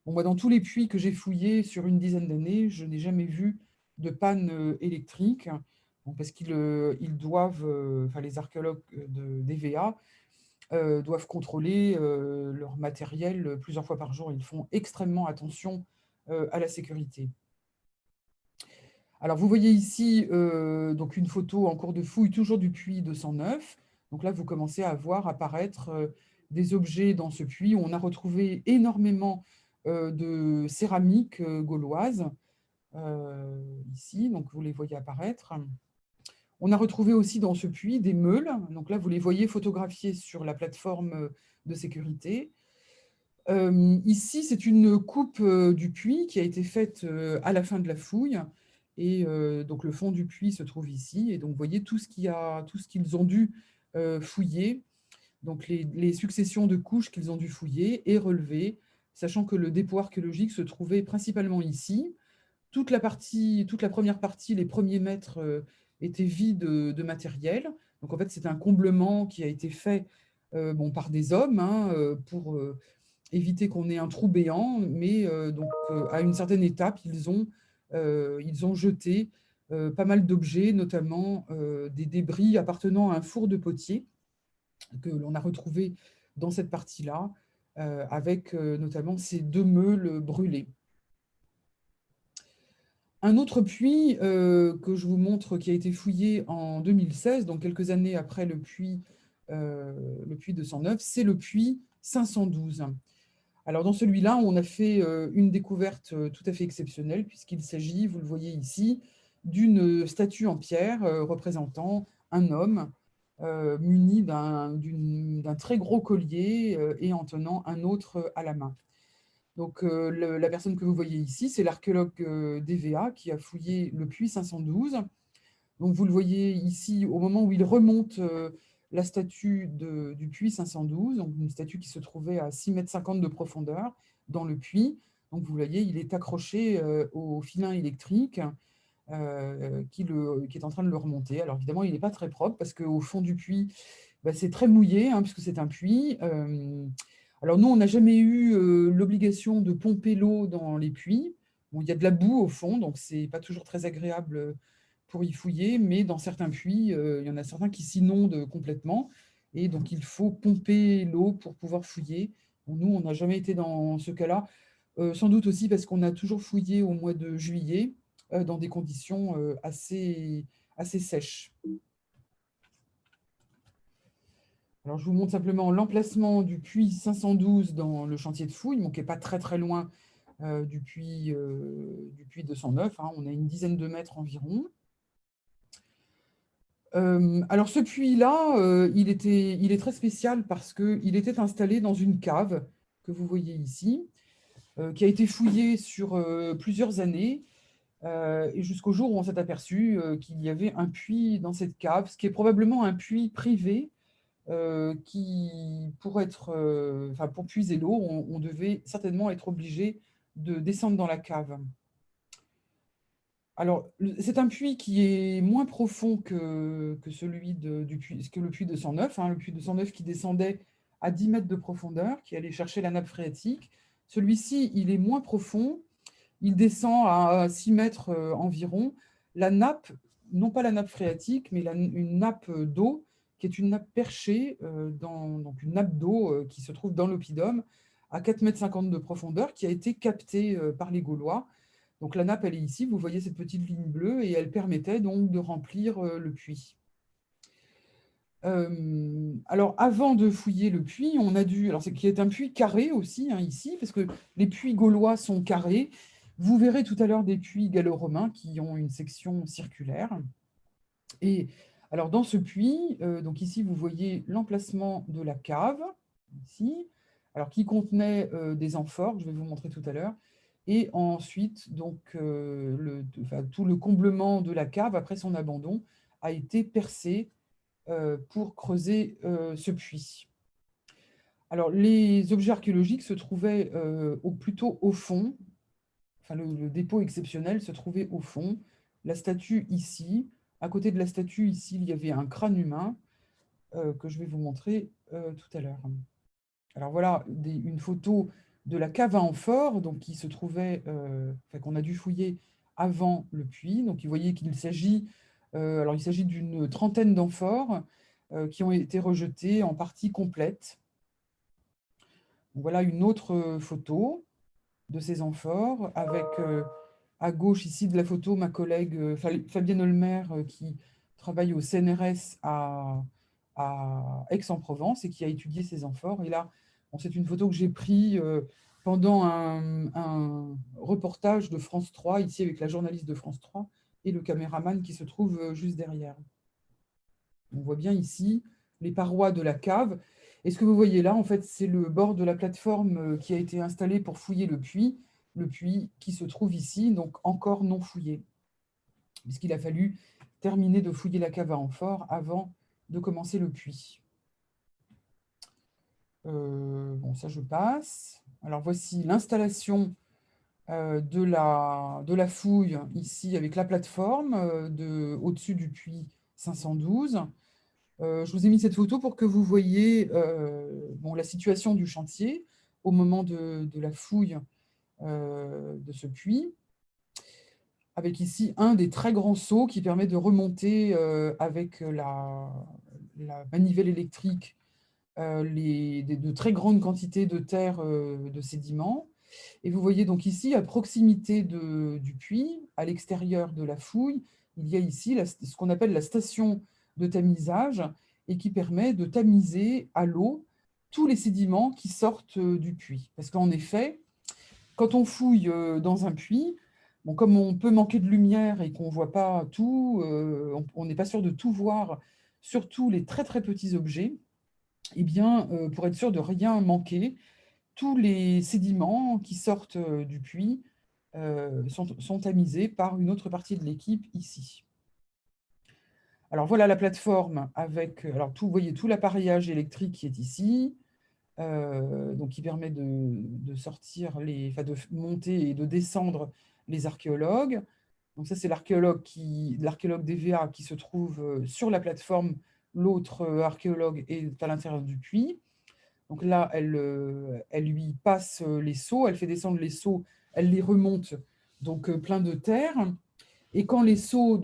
Bon, moi, dans tous les puits que j'ai fouillés sur une dizaine d'années, je n'ai jamais vu de panne électrique, bon, parce qu'ils doivent, enfin les archéologues d'EVA, doivent contrôler leur matériel plusieurs fois par jour. Ils font extrêmement attention à la sécurité. Alors, vous voyez ici donc une photo en cours de fouille, toujours du puits 209. Donc là, vous commencez à voir apparaître des objets dans ce puits où on a retrouvé énormément de céramique gauloise, ici, donc vous les voyez apparaître. On a retrouvé aussi dans ce puits des meules. Donc là, vous les voyez photographiées sur la plateforme de sécurité. Ici, c'est une coupe du puits qui a été faite à la fin de la fouille. Et donc, le fond du puits se trouve ici. Et donc, vous voyez tout ce qu'ils ont dû fouiller, donc les successions de couches qu'ils ont dû fouiller et relever, sachant que le dépôt archéologique se trouvait principalement ici. Toute la première partie, les premiers mètres, étaient vides de matériel. Donc, en fait, c'est un comblement qui a été fait bon, par des hommes hein, pour éviter qu'on ait un trou béant. Mais donc, à une certaine étape, ils ont jeté pas mal d'objets, notamment des débris appartenant à un four de potier que l'on a retrouvé dans cette partie-là, avec notamment ces deux meules brûlées. Un autre puits que je vous montre qui a été fouillé en 2016, donc quelques années après le puits 209, c'est le puits 512. Alors dans celui-là, on a fait une découverte tout à fait exceptionnelle puisqu'il s'agit, vous le voyez ici, d'une statue en pierre représentant un homme muni d'un très gros collier et en tenant un autre à la main. Donc, la personne que vous voyez ici, c'est l'archéologue d'EVA qui a fouillé le puits 512. Donc, vous le voyez ici, au moment où il remonte la statue du puits 512, donc une statue qui se trouvait à 6,50 m de profondeur dans le puits. Donc, vous voyez, il est accroché au filin électrique qui est en train de le remonter. Alors, évidemment, il n'est pas très propre parce qu'au fond du puits, bah, c'est très mouillé, hein, puisque c'est un puits. Alors nous, on n'a jamais eu l'obligation de pomper l'eau dans les puits. Bon, il y a de la boue au fond, donc c'est pas toujours très agréable pour y fouiller, mais dans certains puits, il y en a certains qui s'inondent complètement, et donc il faut pomper l'eau pour pouvoir fouiller. Bon, nous, on n'a jamais été dans ce cas-là, sans doute aussi parce qu'on a toujours fouillé au mois de juillet, dans des conditions assez sèches. Alors, je vous montre simplement l'emplacement du puits 512 dans le chantier de fouille, qui n'est pas très très loin du puits 209. Hein, on a une dizaine de mètres environ. Alors, ce puits-là, il est très spécial parce qu'il était installé dans une cave que vous voyez ici, qui a été fouillée sur plusieurs années, et jusqu'au jour où on s'est aperçu qu'il y avait un puits dans cette cave, ce qui est probablement un puits privé, qui, pour puiser l'eau, on devait certainement être obligé de descendre dans la cave. Alors, c'est un puits qui est moins profond que celui que le puits 209, hein, le puits 209 qui descendait à 10 mètres de profondeur, qui allait chercher la nappe phréatique. Celui-ci, il est moins profond, il descend à 6 mètres environ. La nappe, non pas la nappe phréatique, mais une nappe d'eau, qui est une nappe perchée, donc une nappe d'eau qui se trouve dans l'oppidum, à 4,50 m de profondeur, qui a été captée par les Gaulois. Donc la nappe, elle est ici, vous voyez cette petite ligne bleue, et elle permettait donc de remplir le puits. Alors, avant de fouiller le puits, on a dû... Alors, c'est qui est un puits carré aussi, hein, ici, parce que les puits gaulois sont carrés. Vous verrez tout à l'heure des puits gallo-romains qui ont une section circulaire. Et alors, dans ce puits, donc ici, vous voyez l'emplacement de la cave, ici, alors qui contenait des amphores, je vais vous montrer tout à l'heure. Et ensuite, donc, tout le comblement de la cave, après son abandon, a été percé pour creuser ce puits. Alors, les objets archéologiques se trouvaient plutôt au fond. Enfin, le dépôt exceptionnel se trouvait au fond. La statue ici. À côté de la statue, ici, il y avait un crâne humain que je vais vous montrer tout à l'heure. Alors voilà une photo de la cave à amphores, donc qui se trouvait, qu'on a dû fouiller avant le puits. Donc, vous voyez qu'il s'agit il s'agit d'une trentaine d'amphores qui ont été rejetés en partie complète. Donc, voilà une autre photo de ces amphores, avec à gauche ici de la photo ma collègue Fabienne Olmer qui travaille au CNRS à Aix-en-Provence et qui a étudié ces amphores. Et là, bon, c'est une photo que j'ai prise pendant un reportage de France 3, ici avec la journaliste de France 3 et le caméraman qui se trouve juste derrière. On voit bien ici les parois de la cave. Et ce que vous voyez là, en fait, c'est le bord de la plateforme qui a été installée pour fouiller le puits qui se trouve ici, donc encore non fouillé, puisqu'il a fallu terminer de fouiller la cave à amphores avant de commencer le puits. Bon, ça, je passe. Alors, voici l'installation de la fouille, ici, avec la plateforme au-dessus du puits 512. Je vous ai mis cette photo pour que vous voyez la situation du chantier au moment de la fouille de ce puits, avec ici un des très grands seaux qui permet de remonter avec la manivelle électrique de très grandes quantités de terre, de sédiments. Et vous voyez donc ici, à proximité du puits, à l'extérieur de la fouille, il y a ici ce qu'on appelle la station de tamisage et qui permet de tamiser à l'eau tous les sédiments qui sortent du puits. Parce qu'en effet, quand on fouille dans un puits, bon, comme on peut manquer de lumière et qu'on ne voit pas tout, on n'est pas sûr de tout voir, surtout les très très petits objets, eh bien, pour être sûr de rien manquer, tous les sédiments qui sortent du puits sont tamisés par une autre partie de l'équipe ici. Alors voilà la plateforme avec, vous voyez tout l'appareillage électrique qui est ici, donc qui permet de sortir de monter et de descendre les archéologues. Donc ça, c'est l'archéologue DVA qui se trouve sur la plateforme. L'autre archéologue est à l'intérieur du puits. Donc là, elle lui passe les seaux, elle fait descendre les seaux, elle les remonte, donc plein de terre. Et quand les seaux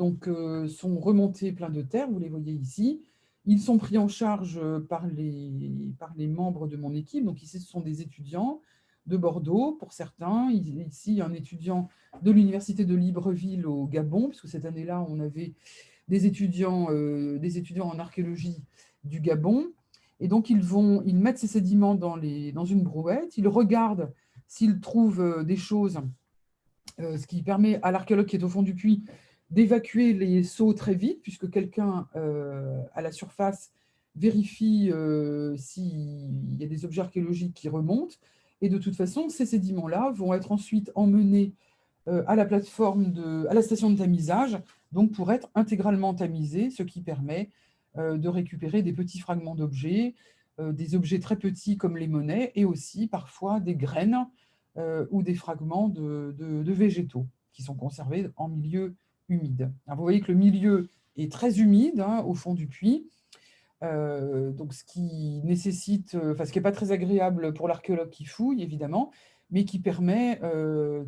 sont remontés plein de terre, vous les voyez ici, ils sont pris en charge par les membres de mon équipe. Donc ici, ce sont des étudiants de Bordeaux, pour certains. Ici, un étudiant de l'Université de Libreville au Gabon, puisque cette année-là, on avait des étudiants en archéologie du Gabon. Et donc, ils mettent ces sédiments dans une brouette, ils regardent s'ils trouvent des choses, ce qui permet à l'archéologue qui est au fond du puits d'évacuer les seaux très vite, puisque quelqu'un à la surface vérifie s'il y a des objets archéologiques qui remontent. Et de toute façon, ces sédiments-là vont être ensuite emmenés à la plateforme, à la station de tamisage, donc pour être intégralement tamisés, ce qui permet de récupérer des petits fragments d'objets, des objets très petits comme les monnaies, et aussi parfois des graines ou des fragments de végétaux qui sont conservés en milieu humide. Alors, vous voyez que le milieu est très humide au fond du puits, donc ce qui nécessite, ce qui n'est pas très agréable pour l'archéologue qui fouille, évidemment, mais qui permet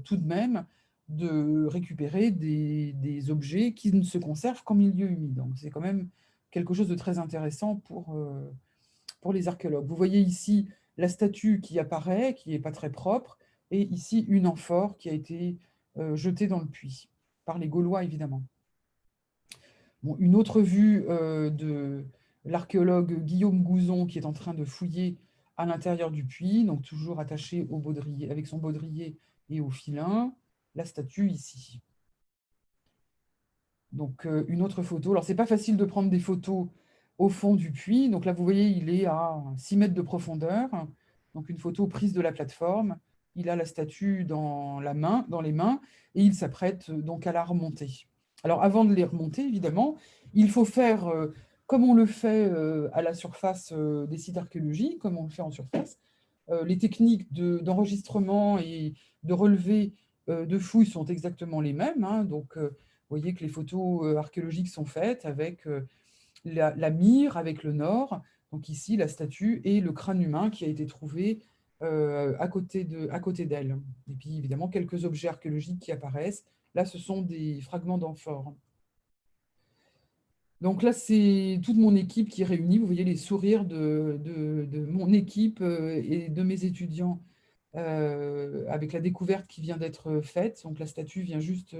tout de même de récupérer des objets qui ne se conservent qu'en milieu humide. Donc c'est quand même quelque chose de très intéressant pour les archéologues. Vous voyez ici la statue qui apparaît, qui n'est pas très propre, et ici une amphore qui a été jetés dans le puits, par les Gaulois évidemment. Bon, une autre vue de l'archéologue Guillaume Gouzon qui est en train de fouiller à l'intérieur du puits, donc toujours attaché au baudrier, avec son baudrier et au filin, la statue ici. Donc une autre photo. Alors c'est pas facile de prendre des photos au fond du puits. Donc là vous voyez il est à 6 mètres de profondeur. Donc une photo prise de la plateforme. Il a la statue dans les mains et il s'apprête donc à la remonter. Alors avant de les remonter évidemment, il faut faire comme on le fait à la surface des sites archéologiques, comme on le fait en surface. Les techniques d'enregistrement et de relevé de fouilles sont exactement les mêmes. Hein. Donc, vous voyez que les photos archéologiques sont faites avec la mire, avec le nord. Donc ici, la statue et le crâne humain qui a été trouvé à côté d'elle. Et puis, évidemment, quelques objets archéologiques qui apparaissent. Là, ce sont des fragments d'amphores. Donc là, c'est toute mon équipe qui est réunie. Vous voyez les sourires de mon équipe et de mes étudiants avec la découverte qui vient d'être faite. Donc la statue vient juste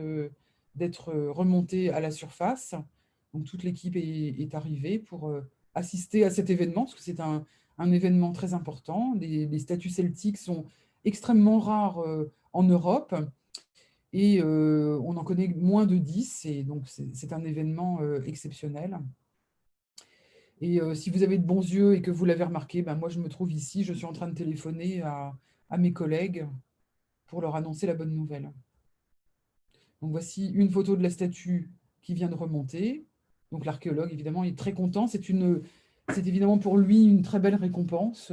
d'être remontée à la surface. Donc toute l'équipe est arrivée pour assister à cet événement, parce que c'est un événement très important. Les statues celtiques sont extrêmement rares en Europe et on en connaît moins de 10, et donc c'est un événement exceptionnel. Et si vous avez de bons yeux et que vous l'avez remarqué, ben moi je me trouve ici, je suis en train de téléphoner à mes collègues pour leur annoncer la bonne nouvelle. Donc voici une photo de la statue qui vient de remonter. Donc l'archéologue, évidemment, est très content. C'est évidemment pour lui une très belle récompense,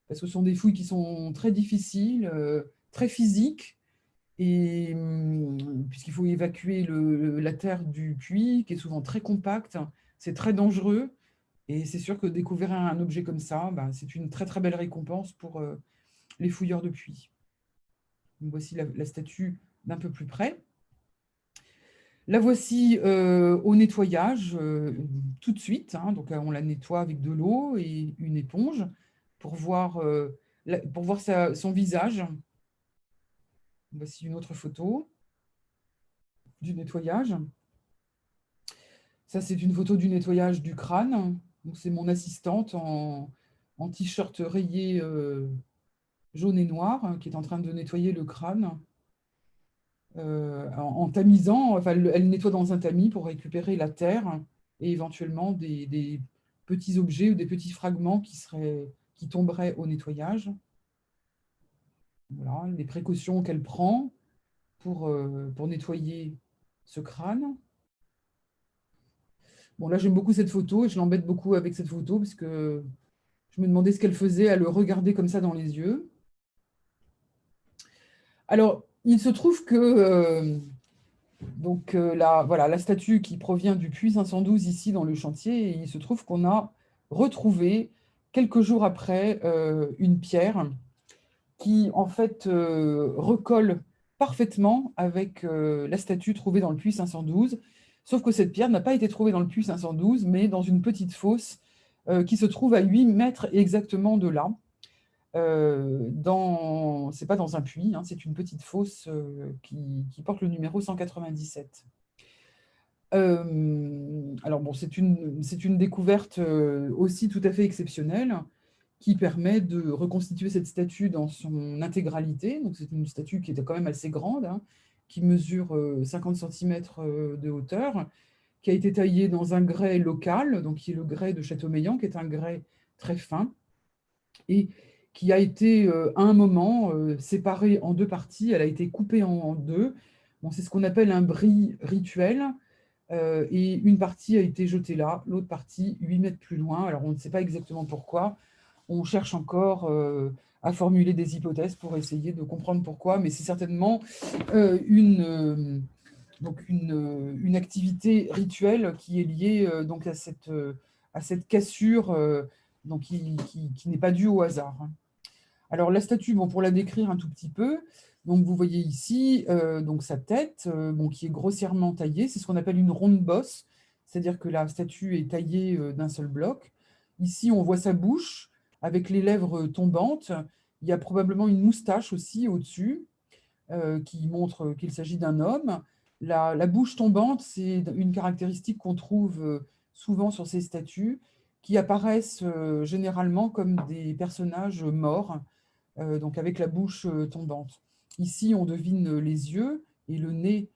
parce que ce sont des fouilles qui sont très difficiles, très physiques, et puisqu'il faut évacuer la terre du puits, qui est souvent très compacte, c'est très dangereux. Et c'est sûr que découvrir un objet comme ça, bah, c'est une très très belle récompense pour les fouilleurs de puits. Donc, voici la statue d'un peu plus près. La voici au nettoyage tout de suite. Hein, donc on la nettoie avec de l'eau et une éponge pour voir, son visage. Voici une autre photo du nettoyage. Ça, c'est une photo du nettoyage du crâne. C'est mon assistante en t-shirt rayé jaune et noir qui est en train de nettoyer le crâne. En tamisant, enfin, elle nettoie dans un tamis pour récupérer la terre et éventuellement des petits objets ou des petits fragments qui tomberaient au nettoyage. Voilà, les précautions qu'elle prend pour nettoyer ce crâne. Bon, là, j'aime beaucoup cette photo et je l'embête beaucoup avec cette photo parce que je me demandais ce qu'elle faisait à le regarder comme ça dans les yeux. Alors, il se trouve que donc voilà, la statue qui provient du puits 512 ici dans le chantier, et il se trouve qu'on a retrouvé quelques jours après une pierre qui en fait recolle parfaitement avec la statue trouvée dans le puits 512, sauf que cette pierre n'a pas été trouvée dans le puits 512, mais dans une petite fosse qui se trouve à 8 mètres exactement de là. C'est pas dans un puits, hein, c'est une petite fosse qui porte le numéro 197. Alors bon, c'est une découverte aussi tout à fait exceptionnelle qui permet de reconstituer cette statue dans son intégralité. Donc c'est une statue qui était quand même assez grande, hein, qui mesure 50 cm de hauteur, qui a été taillée dans un grès local, donc qui est le grès de Châteaumeillan, qui est un grès très fin, et qui a été à un moment séparée en deux parties. Elle a été coupée en deux. Bon, c'est ce qu'on appelle un bris rituel. Et une partie a été jetée là, l'autre partie 8 mètres plus loin. Alors on ne sait pas exactement pourquoi. On cherche encore à formuler des hypothèses pour essayer de comprendre pourquoi, mais c'est certainement une activité rituelle qui est liée donc à cette cassure donc qui n'est pas due au hasard. Alors la statue, bon, pour la décrire un tout petit peu, donc vous voyez ici donc sa tête qui est grossièrement taillée, c'est ce qu'on appelle une ronde bosse, c'est-à-dire que la statue est taillée d'un seul bloc. Ici, on voit sa bouche avec les lèvres tombantes. Il y a probablement une moustache aussi au-dessus. qui montre qu'il s'agit d'un homme. La bouche tombante, c'est une caractéristique qu'on trouve souvent sur ces statues, qui apparaissent généralement comme des personnages morts, donc avec la bouche tombante. Ici, on devine les yeux et le nez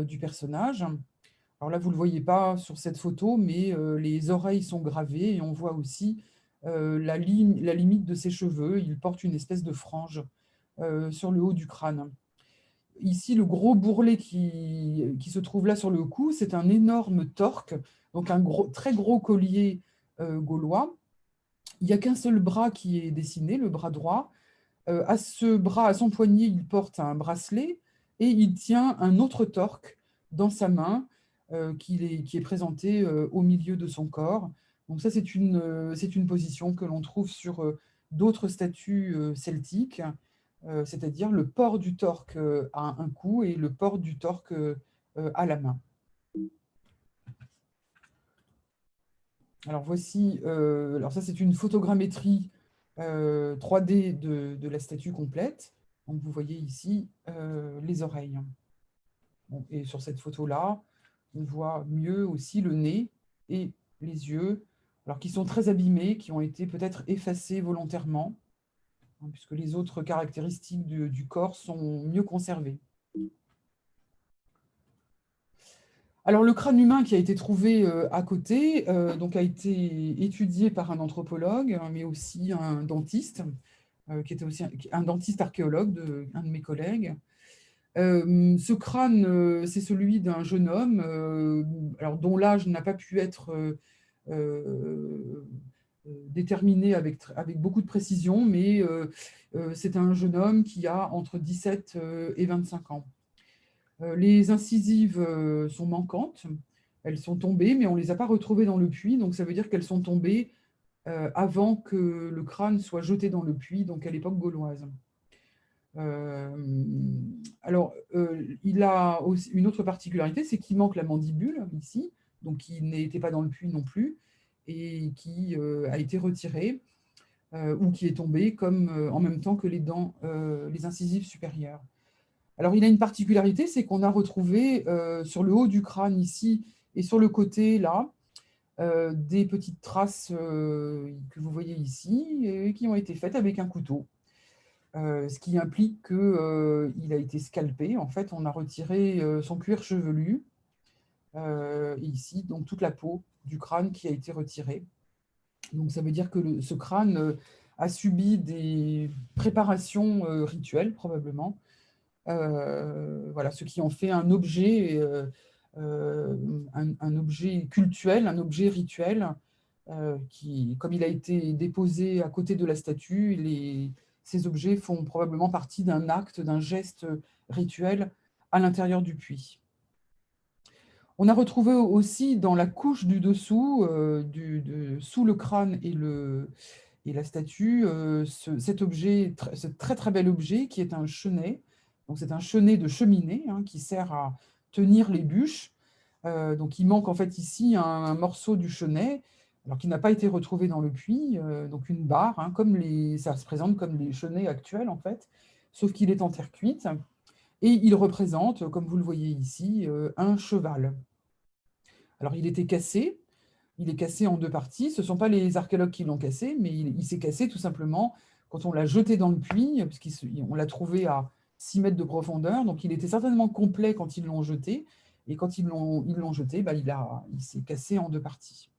du personnage. Alors là, vous ne le voyez pas sur cette photo, mais les oreilles sont gravées et on voit aussi la limite de ses cheveux. Il porte une espèce de frange sur le haut du crâne. Ici, le gros bourrelet qui se trouve là sur le cou, c'est un énorme torque, donc un très gros collier gaulois. Il n'y a qu'un seul bras qui est dessiné, le bras droit. À ce bras, à son poignet, il porte un bracelet et il tient un autre torque dans sa main qui est présenté au milieu de son corps. Donc ça, c'est une position que l'on trouve sur d'autres statues celtiques, c'est-à-dire le port du torque à un cou et le port du torque à la main. Alors voici, alors ça c'est une photogrammétrie 3D de la statue complète. Donc vous voyez ici les oreilles. Bon, et sur cette photo-là, on voit mieux aussi le nez et les yeux, alors qui sont très abîmés, qui ont été peut-être effacés volontairement, hein, puisque les autres caractéristiques du corps sont mieux conservées. Alors, le crâne humain qui a été trouvé à côté donc a été étudié par un anthropologue, hein, mais aussi un dentiste, qui était aussi un dentiste archéologue, un de mes collègues. Ce crâne, c'est celui d'un jeune homme, alors, dont l'âge n'a pas pu être déterminé avec beaucoup de précision, mais c'est un jeune homme qui a entre 17 et 25 ans. Les incisives sont manquantes, elles sont tombées, mais on ne les a pas retrouvées dans le puits, donc ça veut dire qu'elles sont tombées avant que le crâne soit jeté dans le puits, donc à l'époque gauloise. Alors, il a aussi une autre particularité, c'est qu'il manque la mandibule ici, donc qui n'était pas dans le puits non plus, et qui a été retirée ou qui est tombée en même temps que les dents, les incisives supérieures. Alors, il a une particularité, c'est qu'on a retrouvé sur le haut du crâne ici et sur le côté là, des petites traces que vous voyez ici et qui ont été faites avec un couteau. Ce qui implique qu'il a été scalpé. En fait, on a retiré son cuir chevelu et ici, donc toute la peau du crâne qui a été retirée. Donc ça veut dire que ce crâne a subi des préparations rituelles, probablement. Voilà, ce qui en fait un objet, un objet cultuel, un objet rituel, qui, comme il a été déposé à côté de la statue, ces objets font probablement partie d'un acte, d'un geste rituel à l'intérieur du puits. On a retrouvé aussi dans la couche du dessous, sous le crâne et la statue, cet objet, ce très très bel objet qui est un chenet. Donc c'est un chenet de cheminée, hein, qui sert à tenir les bûches. Donc il manque en fait ici un morceau du chenet, alors qui n'a pas été retrouvé dans le puits, donc une barre, hein, ça se présente comme les chenets actuels en fait, sauf qu'il est en terre cuite, et il représente, comme vous le voyez ici, un cheval. Alors il est cassé en deux parties. Ce ne sont pas les archéologues qui l'ont cassé, mais il s'est cassé tout simplement quand on l'a jeté dans le puits, puisqu'on l'a trouvé à 6 mètres de profondeur. Donc il était certainement complet quand ils l'ont jeté. Et quand ils l'ont jeté, bah, il s'est cassé en deux parties.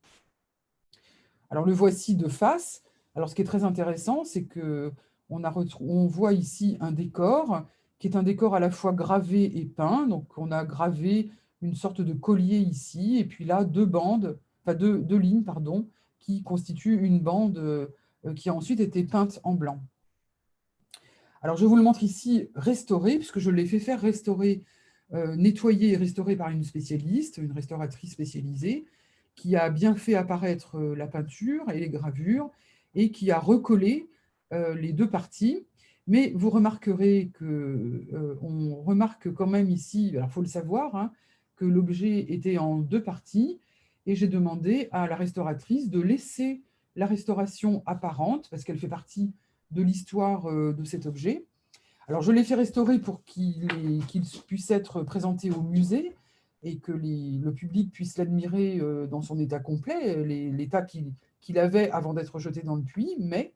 Alors le voici de face. Alors ce qui est très intéressant, c'est qu'on voit ici un décor qui est un décor à la fois gravé et peint. Donc on a gravé une sorte de collier ici, et puis là deux lignes, pardon, qui constituent une bande qui a ensuite été peinte en blanc. Alors je vous le montre ici restauré, puisque je l'ai fait faire restaurer, nettoyer et restaurer par une spécialiste, une restauratrice spécialisée, qui a bien fait apparaître la peinture et les gravures, et qui a recollé les deux parties. Mais vous remarquerez on remarque quand même ici, alors il faut le savoir, hein, que l'objet était en deux parties, et j'ai demandé à la restauratrice de laisser la restauration apparente, parce qu'elle fait partie de l'histoire de cet objet, Alors, je l'ai fait restaurer pour qu'il puisse être présenté au musée et que le public puisse l'admirer dans son état complet, l'état qu'il avait avant d'être jeté dans le puits, mais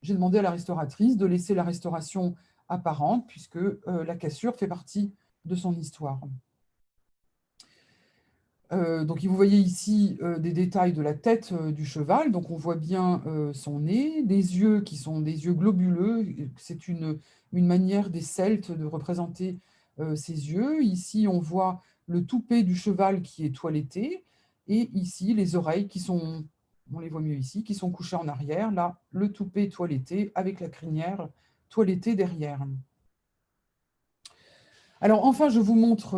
j'ai demandé à la restauratrice de laisser la restauration apparente, puisque la cassure fait partie de son histoire. Donc, vous voyez ici des détails de la tête du cheval. Donc, on voit bien son nez, des yeux qui sont des yeux globuleux. C'est une manière des Celtes de représenter ses yeux. Ici, on voit le toupet du cheval qui est toiletté. Et ici, les oreilles qui sont, on les voit mieux ici, qui sont couchées en arrière. Là, le toupet toiletté avec la crinière toilettée derrière. Alors enfin, je vous montre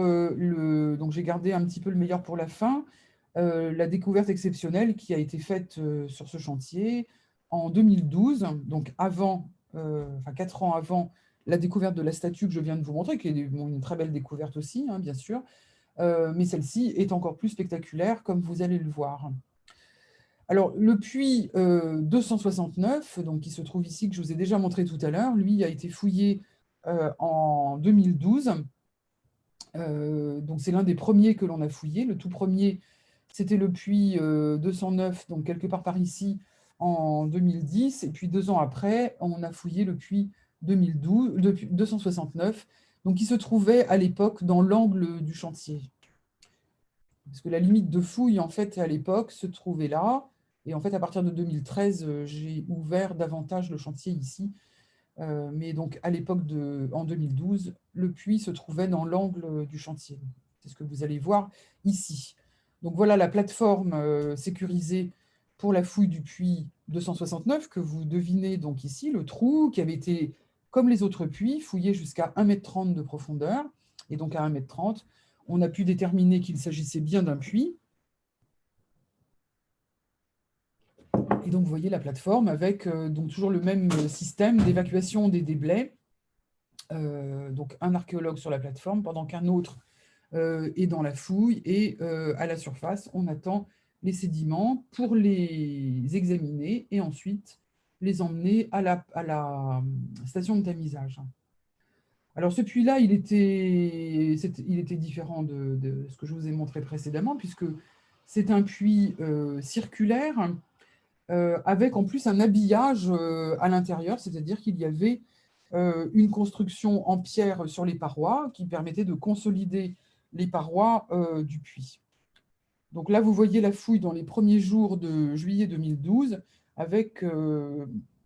donc j'ai gardé un petit peu le meilleur pour la fin, la découverte exceptionnelle qui a été faite sur ce chantier en 2012, donc avant, enfin 4 ans avant la découverte de la statue que je viens de vous montrer, qui est une très belle découverte aussi, hein, bien sûr, mais celle-ci est encore plus spectaculaire, comme vous allez le voir. Alors, le puits 269, donc, qui se trouve ici, que je vous ai déjà montré tout à l'heure, lui a été fouillé en 2012. Donc c'est l'un des premiers que l'on a fouillé. Le tout premier, c'était le puits 209, donc quelque part par ici, en 2010. Et puis 2 ans après, on a fouillé le puits 2012, 269, donc qui se trouvait à l'époque dans l'angle du chantier. Parce que la limite de fouille, en fait, à l'époque, se trouvait là. Et en fait, à partir de 2013, j'ai ouvert davantage le chantier ici. Mais donc, à l'époque, en 2012, le puits se trouvait dans l'angle du chantier. C'est ce que vous allez voir ici. Donc, voilà la plateforme sécurisée pour la fouille du puits 269, que vous devinez donc ici, le trou qui avait été, comme les autres puits, fouillé jusqu'à 1,30 m de profondeur. Et donc, à 1,30 m, on a pu déterminer qu'il s'agissait bien d'un puits. Et donc, vous voyez la plateforme avec donc toujours le même système d'évacuation des déblais. Donc un archéologue sur la plateforme, pendant qu'un autre est dans la fouille. Et à la surface, on attend les sédiments pour les examiner et ensuite les emmener à la station de tamisage. Alors ce puits-là, il était différent de ce que je vous ai montré précédemment, puisque c'est un puits circulaire avec en plus un habillage à l'intérieur, c'est-à-dire qu'il y avait une construction en pierre sur les parois qui permettait de consolider les parois du puits. Donc là, vous voyez la fouille dans les premiers jours de juillet 2012 avec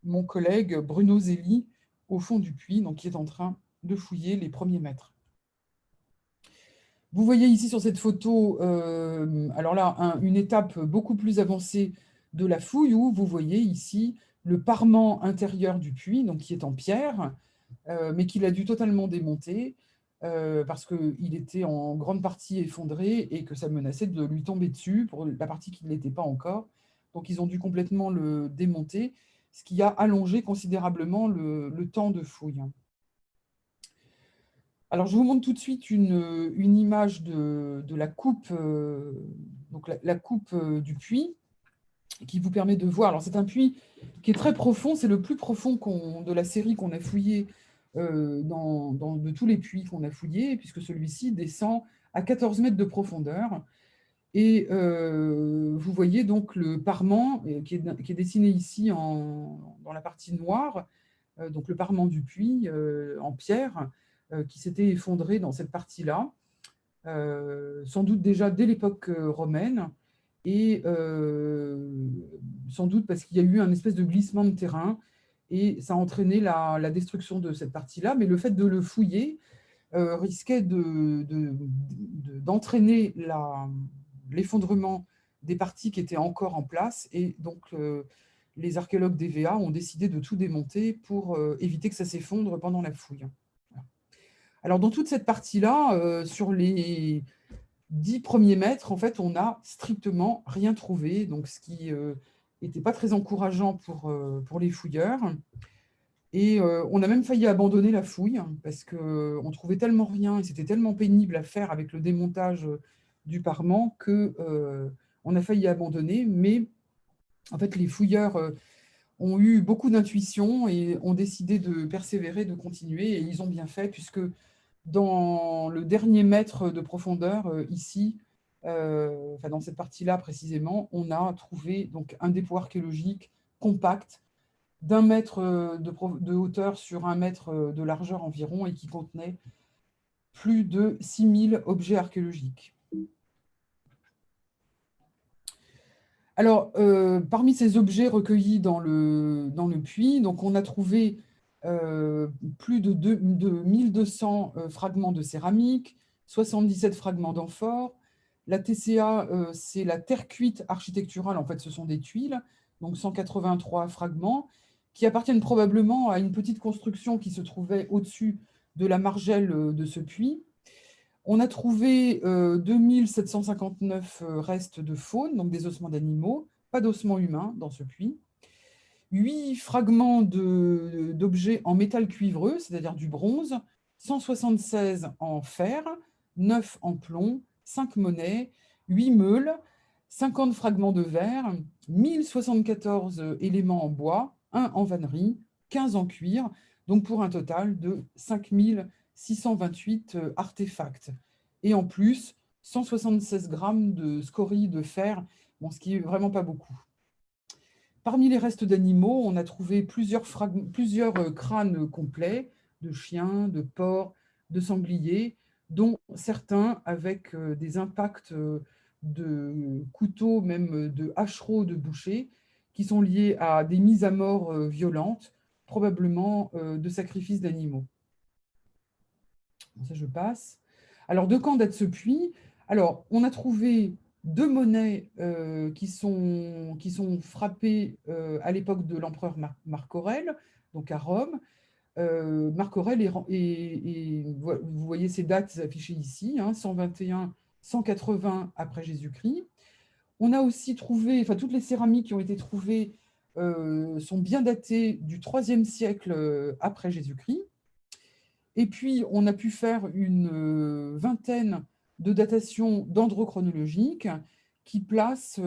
mon collègue Bruno Zéli au fond du puits, donc qui est en train de fouiller les premiers mètres. Vous voyez ici sur cette photo, alors là, une étape beaucoup plus avancée de la fouille où vous voyez ici le parement intérieur du puits, donc qui est en pierre, mais qu'il a dû totalement démonter parce qu'il était en grande partie effondré et que ça menaçait de lui tomber dessus pour la partie qui ne l'était pas encore. Donc ils ont dû complètement le démonter, ce qui a allongé considérablement le temps de fouille. Alors, je vous montre tout de suite une image de la coupe, donc la coupe du puits, qui vous permet de voir. Alors, c'est un puits qui est très profond, c'est le plus profond de la série qu'on a fouillé de tous les puits qu'on a fouillés, puisque celui-ci descend à 14 mètres de profondeur. Et vous voyez donc le parement qui est dessiné ici dans la partie noire, donc le parement du puits en pierre, qui s'était effondré dans cette partie-là, sans doute déjà dès l'époque romaine, et sans doute parce qu'il y a eu un espèce de glissement de terrain, et ça a entraîné la destruction de cette partie-là, mais le fait de le fouiller risquait d'entraîner l'effondrement des parties qui étaient encore en place, et donc les archéologues d'EVA ont décidé de tout démonter pour éviter que ça s'effondre pendant la fouille. Alors, dans toute cette partie-là, sur les 10 premiers mètres, en fait, on n'a strictement rien trouvé, donc ce qui n'était pas très encourageant pour les fouilleurs. Et on a même failli abandonner la fouille, parce qu'on trouvait tellement rien, et c'était tellement pénible à faire avec le démontage du parement, qu'on a failli abandonner. Mais en fait, les fouilleurs ont eu beaucoup d'intuition et ont décidé de persévérer, de continuer, et ils ont bien fait, puisque dans le dernier mètre de profondeur, ici, enfin dans cette partie-là précisément, on a trouvé donc un dépôt archéologique compact d'1 mètre de hauteur sur 1 mètre de largeur environ, et qui contenait plus de 6000 objets archéologiques. Alors, parmi ces objets recueillis dans le puits, donc on a trouvé plus de 1200 fragments de céramique, 77 fragments d'amphore. La TCA, c'est la terre cuite architecturale, en fait, ce sont des tuiles, donc 183 fragments, qui appartiennent probablement à une petite construction qui se trouvait au-dessus de la margelle de ce puits. On a trouvé 2759 restes de faune, donc des ossements d'animaux, pas d'ossements humains dans ce puits. 8 fragments d'objets en métal cuivreux, c'est-à-dire du bronze, 176 en fer, 9 en plomb, 5 monnaies, 8 meules, 50 fragments de verre, 1074 éléments en bois, 1 en vannerie, 15 en cuir, donc pour un total de 5628 artefacts. Et en plus, 176 grammes de scories de fer, bon, ce qui est vraiment pas beaucoup. Parmi les restes d'animaux, on a trouvé plusieurs crânes complets de chiens, de porcs, de sangliers, dont certains avec des impacts de couteaux, même de hacheraux de boucher, qui sont liés à des mises à mort violentes, probablement de sacrifices d'animaux. Bon, ça, je passe. Alors, de quand date ce puits? Alors, on a trouvé 2 monnaies qui sont frappées à l'époque de l'empereur Marc Aurèle, donc à Rome. Marc Aurèle vous voyez ces dates affichées ici, 121, 180 après Jésus-Christ. On a aussi trouvé, enfin toutes les céramiques qui ont été trouvées sont bien datées du IIIe siècle après Jésus-Christ. Et puis, on a pu faire une vingtaine de datations dendrochronologiques qui placent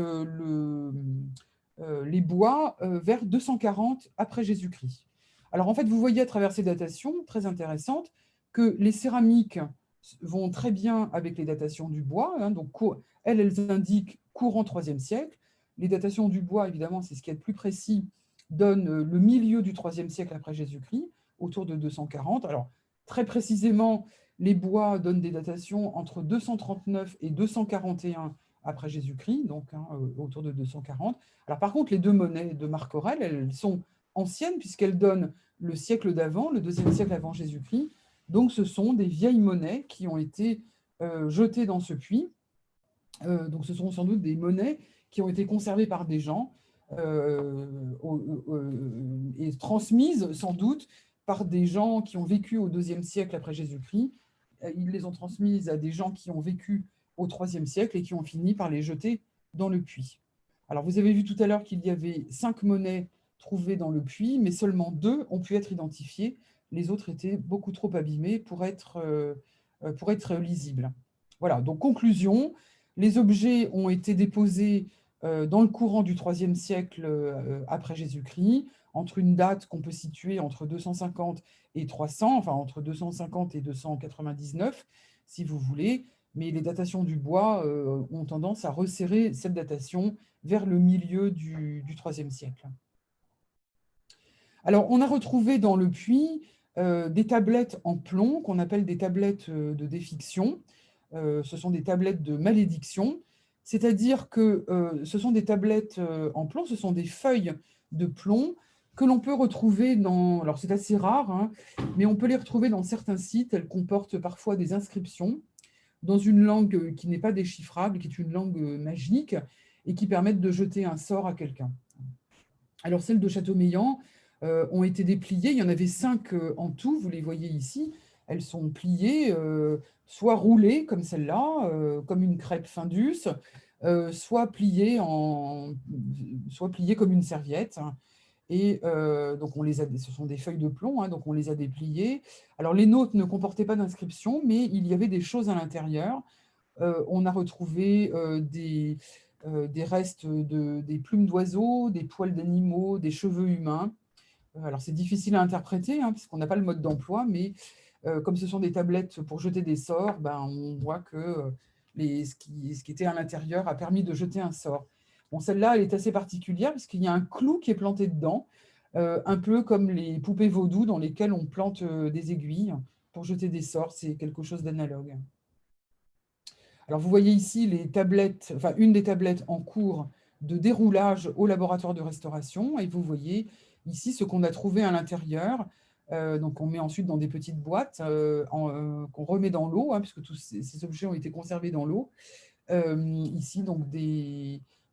les bois vers 240 après Jésus-Christ. Alors, en fait, vous voyez à travers ces datations, très intéressantes, que les céramiques vont très bien avec les datations du bois. Donc, elles indiquent courant IIIe siècle. Les datations du bois, évidemment, c'est ce qui est le plus précis, donnent le milieu du IIIe siècle après Jésus-Christ, autour de 240. Alors, très précisément, les bois donnent des datations entre 239 et 241 après Jésus-Christ, donc autour de 240. Alors par contre, les 2 monnaies de Marc Aurèle, elles sont anciennes puisqu'elles donnent le siècle d'avant, le 2e siècle avant Jésus-Christ. Donc ce sont des vieilles monnaies qui ont été jetées dans ce puits. Donc ce sont sans doute des monnaies qui ont été conservées par des gens et transmises sans doute par des gens qui ont vécu au IIe siècle après Jésus-Christ. Ils les ont transmises à des gens qui ont vécu au IIIe siècle et qui ont fini par les jeter dans le puits. Alors, vous avez vu tout à l'heure qu'il y avait 5 monnaies trouvées dans le puits, mais seulement 2 ont pu être identifiées. Les autres étaient beaucoup trop abîmées pour être lisibles. Voilà, donc conclusion, les objets ont été déposés dans le courant du IIIe siècle après Jésus-Christ, entre une date qu'on peut situer entre 250 et 300, enfin entre 250 et 299, si vous voulez, mais les datations du bois ont tendance à resserrer cette datation vers le milieu du IIIe siècle. Alors, on a retrouvé dans le puits des tablettes en plomb, qu'on appelle des tablettes de défiction. Ce sont des tablettes de malédiction, c'est-à-dire que ce sont des tablettes en plomb, ce sont des feuilles de plomb que l'on peut retrouver dans... Alors, c'est assez rare, mais on peut les retrouver dans certains sites. Elles comportent parfois des inscriptions dans une langue qui n'est pas déchiffrable, qui est une langue magique, et qui permettent de jeter un sort à quelqu'un. Alors, celles de Châteaumeillan ont été dépliées. Il y en avait 5 en tout, vous les voyez ici. Elles sont pliées, soit roulées comme celle-là, comme une crêpe Findus, soit pliées comme une serviette. Et donc, ce sont des feuilles de plomb, donc on les a dépliées. Alors, les nôtres ne comportaient pas d'inscription, mais il y avait des choses à l'intérieur. On a retrouvé des restes des plumes d'oiseaux, des poils d'animaux, des cheveux humains. Alors, c'est difficile à interpréter, hein, puisqu'on n'a pas le mode d'emploi, mais comme ce sont des tablettes pour jeter des sorts, ben, on voit que ce qui était à l'intérieur a permis de jeter un sort. Bon, celle-là, elle est assez particulière, puisqu'il y a un clou qui est planté dedans, un peu comme les poupées vaudou dans lesquelles on plante des aiguilles pour jeter des sorts. C'est quelque chose d'analogue. Alors, vous voyez ici les tablettes, enfin, une des tablettes en cours de déroulage au laboratoire de restauration. Et vous voyez ici ce qu'on a trouvé à l'intérieur. Donc, on met ensuite dans des petites boîtes qu'on remet dans l'eau, hein, puisque tous ces objets ont été conservés dans l'eau. Ici, donc,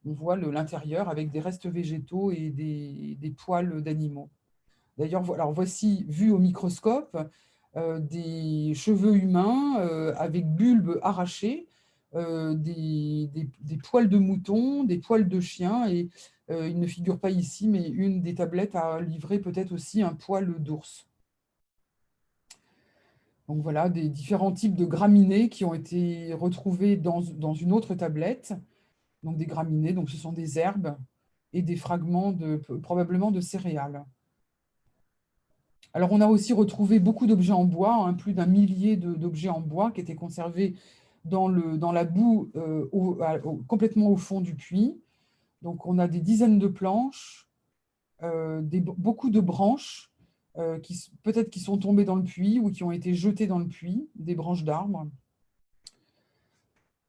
on voit l'intérieur avec des restes végétaux et des poils d'animaux. D'ailleurs, alors voici, vu au microscope, des cheveux humains avec bulbes arrachés, des poils de mouton, des poils de chien, et il ne figure pas ici, mais une des tablettes a livré peut-être aussi un poil d'ours. Donc voilà, des différents types de graminées qui ont été retrouvés dans une autre tablette. Donc des graminées, donc ce sont des herbes et des fragments probablement de céréales. Alors, on a aussi retrouvé beaucoup d'objets en bois, hein, plus d'un millier d'objets en bois qui étaient conservés dans la boue complètement au fond du puits. Donc, on a des dizaines de planches, beaucoup de branches peut-être qui sont tombées dans le puits ou qui ont été jetées dans le puits, des branches d'arbres.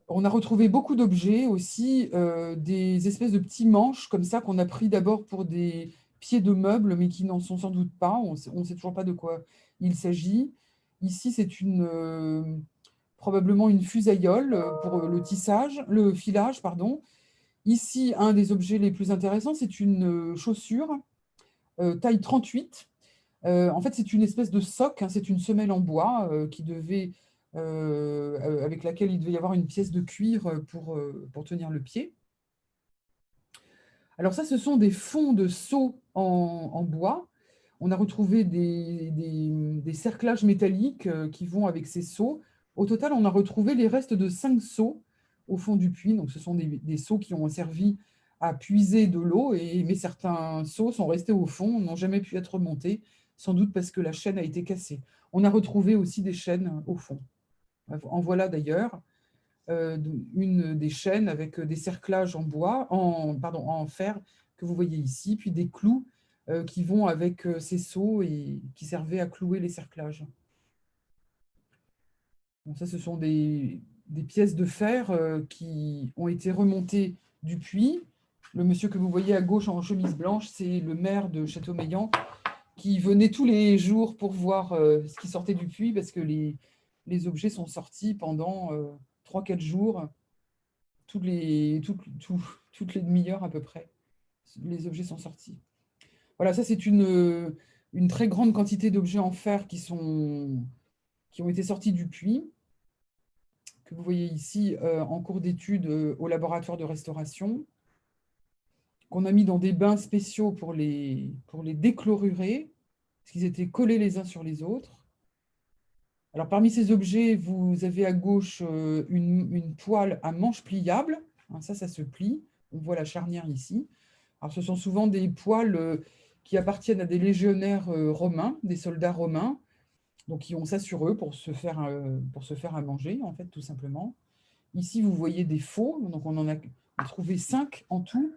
On a retrouvé beaucoup d'objets aussi, des espèces de petits manches comme ça qu'on a pris d'abord pour des pieds de meubles, mais qui n'en sont sans doute pas. On ne sait toujours pas de quoi il s'agit. Ici, c'est probablement une fusaïole pour le filage, pardon. Ici, un des objets les plus intéressants, c'est une chaussure taille 38. En fait, c'est une espèce de soc, hein, c'est une semelle en bois avec laquelle il devait y avoir une pièce de cuir pour tenir le pied. Alors ça, ce sont des fonds de seaux en bois. On a retrouvé des cerclages métalliques qui vont avec ces seaux. Au total, on a retrouvé les restes de 5 seaux au fond du puits. Donc, ce sont des seaux qui ont servi à puiser de l'eau, mais certains seaux sont restés au fond, n'ont jamais pu être remontés, sans doute parce que la chaîne a été cassée. On a retrouvé aussi des chaînes au fond. En voilà d'ailleurs une des chaînes avec des cerclages en bois, en fer que vous voyez ici, puis des clous qui vont avec ces seaux et qui servaient à clouer les cerclages. Bon, ça, ce sont des pièces de fer qui ont été remontées du puits. Le monsieur que vous voyez à gauche en chemise blanche, c'est le maire de Châteaumeillan qui venait tous les jours pour voir ce qui sortait du puits parce que les objets sont sortis pendant 3-4 jours, toutes les demi-heures à peu près. Les objets sont sortis. Voilà, ça c'est une très grande quantité d'objets en fer qui ont été sortis du puits, que vous voyez ici en cours d'étude au laboratoire de restauration, qu'on a mis dans des bains spéciaux pour les déchlorurer, parce qu'ils étaient collés les uns sur les autres. Alors, parmi ces objets, vous avez à gauche une poêle à manche pliable. Hein, ça se plie. On voit la charnière ici. Alors, ce sont souvent des poêles qui appartiennent à des légionnaires romains, des soldats romains, donc qui ont ça sur eux pour se faire à manger, en fait, tout simplement. Ici, vous voyez des faux. Donc, on a trouvé 5 en tout.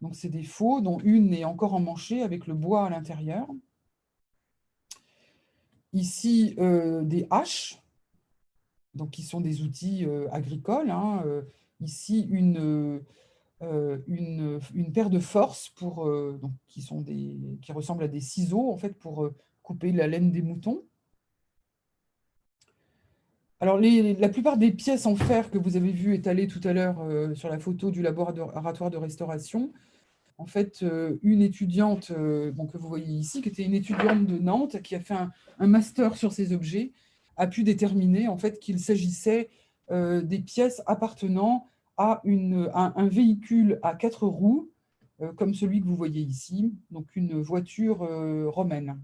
Donc, c'est des faux, dont une est encore emmanchée avec le bois à l'intérieur. Ici, des haches, donc qui sont des outils agricoles. Hein. Ici, une paire de forces qui ressemblent à des ciseaux en fait, pour couper la laine des moutons. Alors, la plupart des pièces en fer que vous avez vues étalées tout à l'heure sur la photo du laboratoire de restauration, en fait, une étudiante que vous voyez ici, qui était une étudiante de Nantes, qui a fait un master sur ces objets, a pu déterminer en fait qu'il s'agissait des pièces appartenant à un véhicule à 4 roues, comme celui que vous voyez ici, donc une voiture romaine.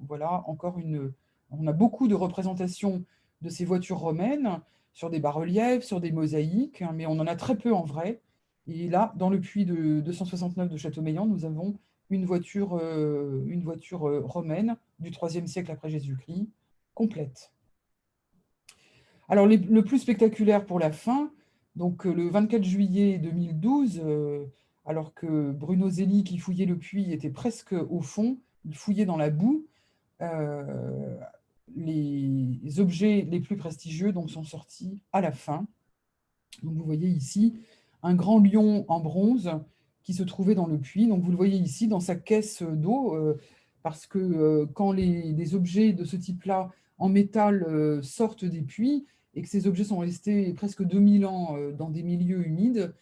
Voilà, on a beaucoup de représentations de ces voitures romaines sur des bas-reliefs, sur des mosaïques, hein, mais on en a très peu en vrai. Et là, dans le puits de 269 de Châteaumeillan, nous avons une voiture romaine du IIIe siècle après Jésus-Christ, complète. Alors, le plus spectaculaire pour la fin, donc le 24 juillet 2012, alors que Bruno Zéli, qui fouillait le puits, était presque au fond, il fouillait dans la boue, euh, les objets les plus prestigieux donc, sont sortis à la fin. Donc, vous voyez ici un grand lion en bronze qui se trouvait dans le puits. Donc, vous le voyez ici dans sa caisse d'eau, parce que quand des objets de ce type-là en métal sortent des puits et que ces objets sont restés presque 2000 ans dans des milieux humides,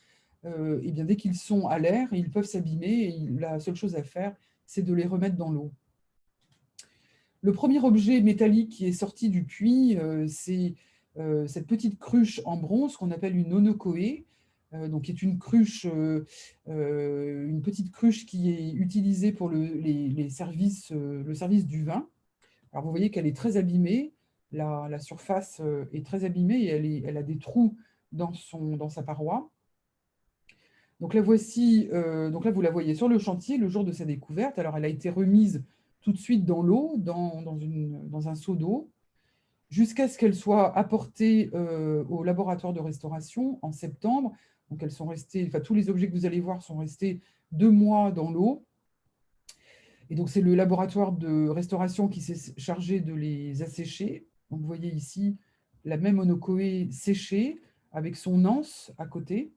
et bien, dès qu'ils sont à l'air, ils peuvent s'abîmer et la seule chose à faire, c'est de les remettre dans l'eau. Le premier objet métallique qui est sorti du puits, c'est cette petite cruche en bronze qu'on appelle une onokoé, donc qui est une petite cruche qui est utilisée pour le service du vin. Alors vous voyez qu'elle est très abîmée, la surface est très abîmée et elle a des trous dans sa paroi. Donc la voici, donc là vous la voyez sur le chantier le jour de sa découverte. Alors elle a été remise tout de suite dans l'eau, dans un seau d'eau, jusqu'à ce qu'elle soit apportée au laboratoire de restauration en septembre. Donc elles sont restées, enfin tous les objets que vous allez voir sont restés 2 mois dans l'eau. Et donc c'est le laboratoire de restauration qui s'est chargé de les assécher. Donc vous voyez ici la même onokoé séchée avec son anse à côté.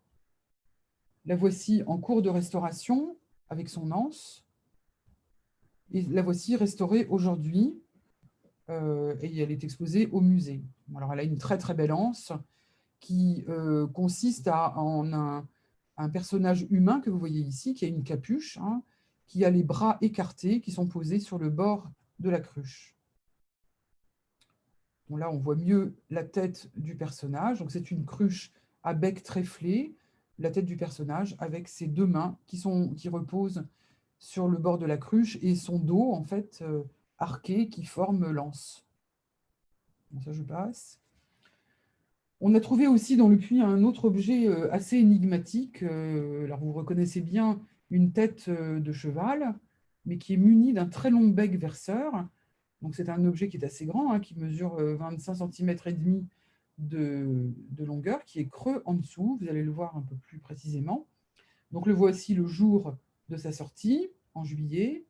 La voici en cours de restauration avec son anse. Et la voici restaurée aujourd'hui et elle est exposée au musée. Alors elle a une très très belle anse qui consiste en un personnage humain que vous voyez ici, qui a une capuche, hein, qui a les bras écartés, qui sont posés sur le bord de la cruche. Bon, là, on voit mieux la tête du personnage. Donc c'est une cruche à bec tréflé, la tête du personnage avec ses 2 mains qui reposent sur le bord de la cruche et son dos, en fait, arqué, qui forme l'anse. Bon, ça, je passe. On a trouvé aussi dans le puits un autre objet assez énigmatique. Alors, vous reconnaissez bien une tête de cheval, mais qui est munie d'un très long bec verseur. Donc, c'est un objet qui est assez grand, hein, qui mesure 25 cm et demi de longueur, qui est creux en dessous. Vous allez le voir un peu plus précisément. Donc, le voici le jour de sa sortie, en juillet.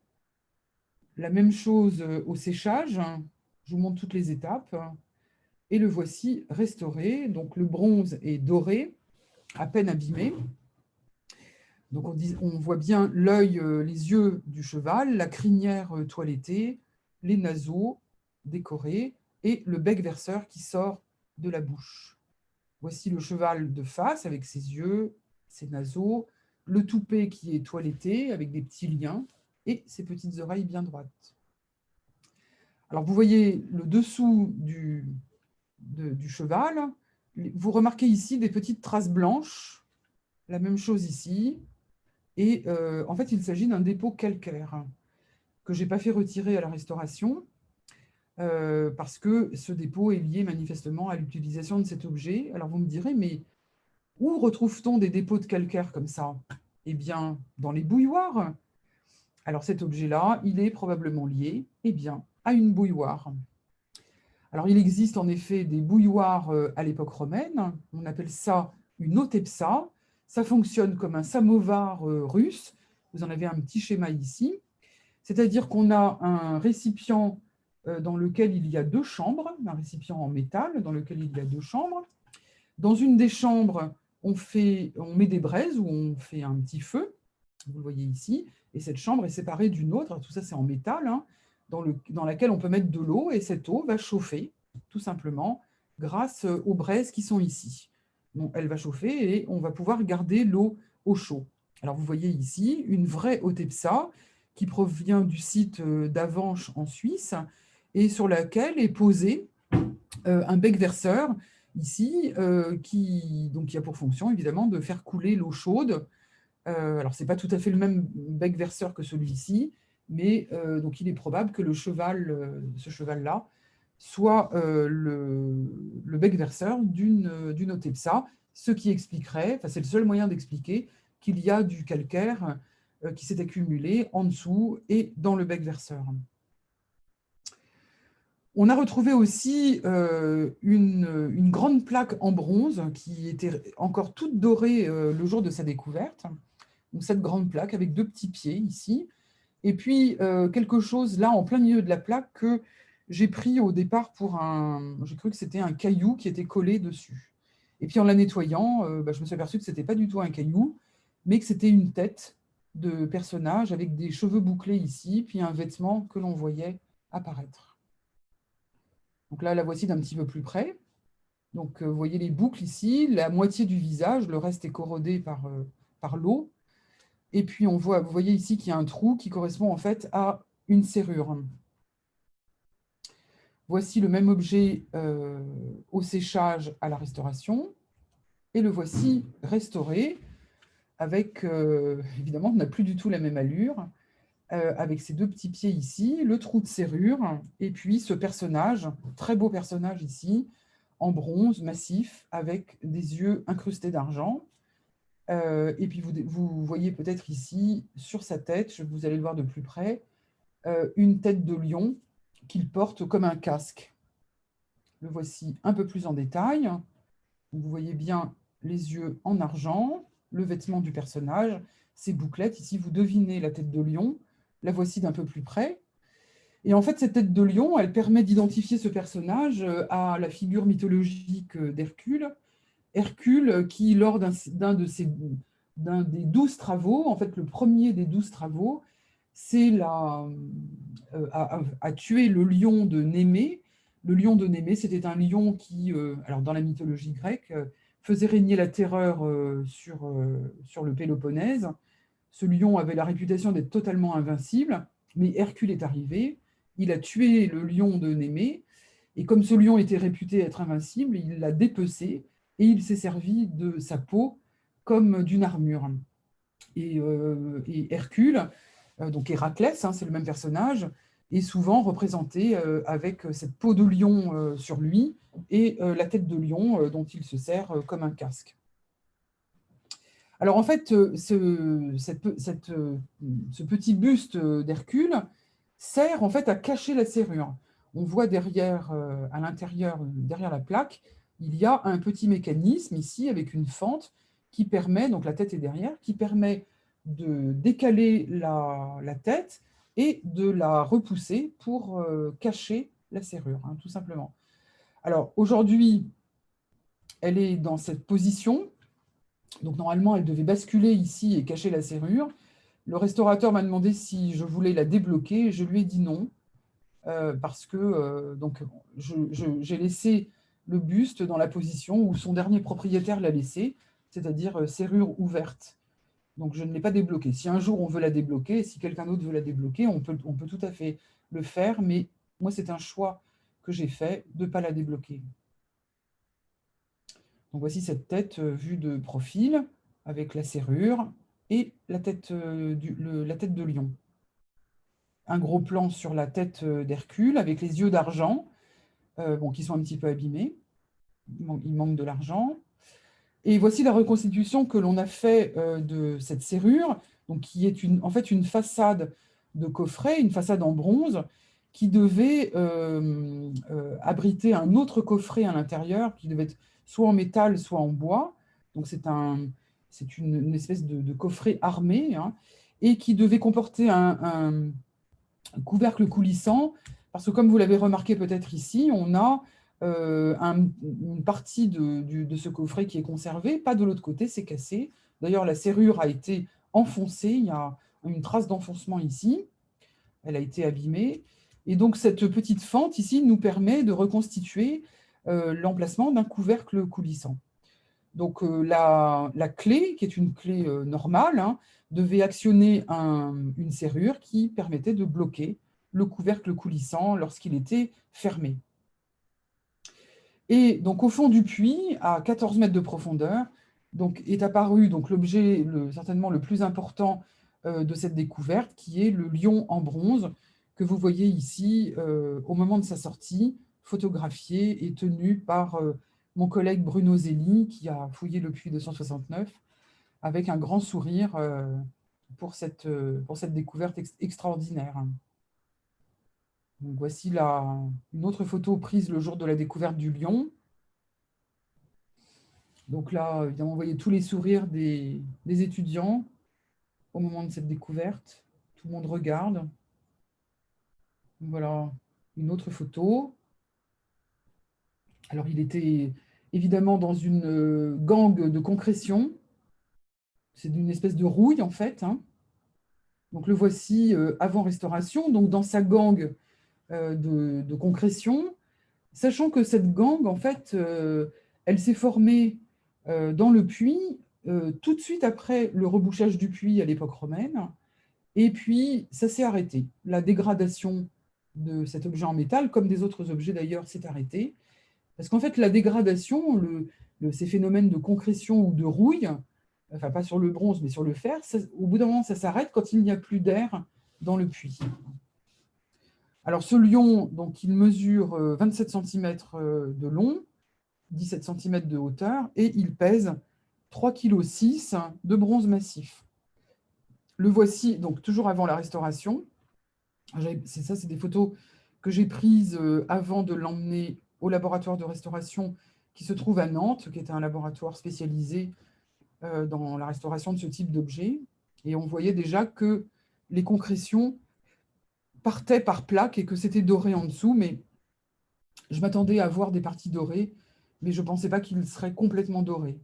La même chose au séchage. Je vous montre toutes les étapes. Et le voici restauré. Donc, le bronze est doré, à peine abîmé. Donc, on voit bien l'œil, les yeux du cheval, la crinière toilettée, les naseaux décorés et le bec verseur qui sort de la bouche. Voici le cheval de face avec ses yeux, ses naseaux, le toupet qui est toiletté avec des petits liens et ses petites oreilles bien droites. Alors, vous voyez le dessous du cheval. Vous remarquez ici des petites traces blanches, la même chose ici. Et en fait, il s'agit d'un dépôt calcaire que je n'ai pas fait retirer à la restauration parce que ce dépôt est lié manifestement à l'utilisation de cet objet. Alors vous me direz, mais où retrouve-t-on des dépôts de calcaire comme ça? Eh bien, dans les bouilloires. Alors cet objet-là, il est probablement lié à une bouilloire. Alors il existe en effet des bouilloires à l'époque romaine, on appelle ça une otepsa. Ça fonctionne comme un samovar russe. Vous en avez un petit schéma ici. C'est-à-dire qu'on a un récipient dans lequel il y a 2 chambres, un récipient en métal dans lequel il y a 2 chambres. Dans une des chambres, on met des braises ou on fait un petit feu, vous le voyez ici, et cette chambre est séparée d'une autre, tout ça c'est en métal, hein, dans laquelle on peut mettre de l'eau, et cette eau va chauffer, tout simplement, grâce aux braises qui sont ici. Donc, elle va chauffer et on va pouvoir garder l'eau au chaud. Alors vous voyez ici une vraie otepsa qui provient du site d'Avenches en Suisse et sur laquelle est posé un bec verseur ici qui a pour fonction évidemment de faire couler l'eau chaude. Alors c'est pas tout à fait le même bec verseur que celui-ci, mais donc il est probable que ce cheval-là soit le bec verseur d'une otepsa ce qui expliquerait, enfin c'est le seul moyen d'expliquer qu'il y a du calcaire qui s'est accumulé en dessous et dans le bec verseur. On a retrouvé aussi une grande plaque en bronze qui était encore toute dorée le jour de sa découverte. Donc cette grande plaque avec deux petits pieds ici. Et puis quelque chose là en plein milieu de la plaque que j'ai pris au départ pour un... J'ai cru que c'était un caillou qui était collé dessus. Et puis en la nettoyant, je me suis aperçu que ce n'était pas du tout un caillou, mais que c'était une tête de personnage avec des cheveux bouclés ici, puis un vêtement que l'on voyait apparaître. Donc là, la voici d'un petit peu plus près. Donc vous voyez les boucles ici, la moitié du visage, le reste est corrodé par l'eau. Et puis on voit, vous voyez ici qu'il y a un trou qui correspond en fait à une serrure. Voici le même objet au séchage à la restauration. Et le voici restauré avec, évidemment, on n'a plus du tout la même allure, avec ces deux petits pieds ici, le trou de serrure, et puis ce personnage, très beau personnage ici, en bronze massif, avec des yeux incrustés d'argent. Et puis vous voyez peut-être ici, sur sa tête, vous allez le voir de plus près, une tête de lion qu'il porte comme un casque. Le voici un peu plus en détail. Vous voyez bien les yeux en argent, le vêtement du personnage, ses bouclettes. Ici, vous devinez la tête de lion. La voici d'un peu plus près. Et en fait, cette tête de lion, elle permet d'identifier ce personnage à la figure mythologique d'Hercule. Hercule qui, lors d'un des 12 travaux, en fait le premier des 12 travaux, c'est à tuer le lion de Némée. Le lion de Némée, c'était un lion qui, alors dans la mythologie grecque, faisait régner la terreur sur le Péloponnèse. Ce lion avait la réputation d'être totalement invincible, mais Hercule est arrivé, il a tué le lion de Némée, et comme ce lion était réputé être invincible, il l'a dépecé, et il s'est servi de sa peau comme d'une armure. Et Hercule, donc Héraclès, hein, c'est le même personnage, est souvent représenté avec cette peau de lion sur lui et la tête de lion dont il se sert comme un casque. Alors en fait, ce petit buste d'Hercule sert en fait à cacher la serrure. On voit derrière, à l'intérieur, derrière la plaque, il y a un petit mécanisme ici avec une fente qui permet, donc la tête est derrière, qui permet de décaler la tête et de la repousser pour cacher la serrure, hein, tout simplement. Alors aujourd'hui, elle est dans cette position. Donc normalement, elle devait basculer ici et cacher la serrure. Le restaurateur m'a demandé si je voulais la débloquer. Je lui ai dit non, parce que j'ai laissé le buste dans la position où son dernier propriétaire l'a laissé, c'est-à-dire serrure ouverte. Donc je ne l'ai pas débloquée. Si un jour on veut la débloquer, si quelqu'un d'autre veut la débloquer, on peut tout à fait le faire, mais moi c'est un choix que j'ai fait de ne pas la débloquer. Donc voici cette tête vue de profil, avec la serrure et la tête de lion. Un gros plan sur la tête d'Hercule, avec les yeux d'argent, qui sont un petit peu abîmés. Il manque de l'argent. Et voici la reconstitution que l'on a fait de cette serrure, donc qui est en fait une façade de coffret, une façade en bronze, qui devait abriter un autre coffret à l'intérieur, qui devait être soit en métal, soit en bois. Donc c'est une espèce de coffret armé, hein, et qui devait comporter un couvercle coulissant, parce que comme vous l'avez remarqué peut-être ici, on a une partie de ce coffret qui est conservée, pas de l'autre côté, c'est cassé. D'ailleurs, la serrure a été enfoncée, il y a une trace d'enfoncement ici, elle a été abîmée. Et donc, cette petite fente ici nous permet de reconstituer l'emplacement d'un couvercle coulissant. Donc, la clé, qui est une clé normale, hein, devait actionner une serrure qui permettait de bloquer le couvercle coulissant lorsqu'il était fermé. Et donc, au fond du puits, à 14 mètres de profondeur, donc, est apparu l'objet certainement le plus important de cette découverte, qui est le lion en bronze, que vous voyez ici au moment de sa sortie, photographié et tenu par mon collègue Bruno Zéli, qui a fouillé le puits 269, avec un grand sourire pour cette découverte extraordinaire. Donc voici une autre photo prise le jour de la découverte du lion. Donc là, évidemment, vous voyez tous les sourires des étudiants au moment de cette découverte. Tout le monde regarde. Voilà une autre photo. Alors, il était évidemment dans une gangue de concrétion. C'est une espèce de rouille, en fait, hein. Donc, le voici avant restauration, donc dans sa gangue de concrétion, sachant que cette gangue, en fait, elle s'est formée dans le puits tout de suite après le rebouchage du puits à l'époque romaine. Et puis, ça s'est arrêté. La dégradation de cet objet en métal, comme des autres objets d'ailleurs, s'est arrêtée. Parce qu'en fait, la dégradation, ces phénomènes de concrétion ou de rouille, enfin pas sur le bronze, mais sur le fer, au bout d'un moment, ça s'arrête quand il n'y a plus d'air dans le puits. Alors, ce lion, donc, il mesure 27 cm de long, 17 cm de hauteur, et il pèse 3,6 kg de bronze massif. Le voici, donc, toujours avant la restauration. C'est des photos que j'ai prises avant de l'emmener au laboratoire de restauration qui se trouve à Nantes, qui est un laboratoire spécialisé dans la restauration de ce type d'objets. Et on voyait déjà que les concrétions partaient par plaques et que c'était doré en dessous, mais je m'attendais à voir des parties dorées, mais je ne pensais pas qu'il serait complètement doré.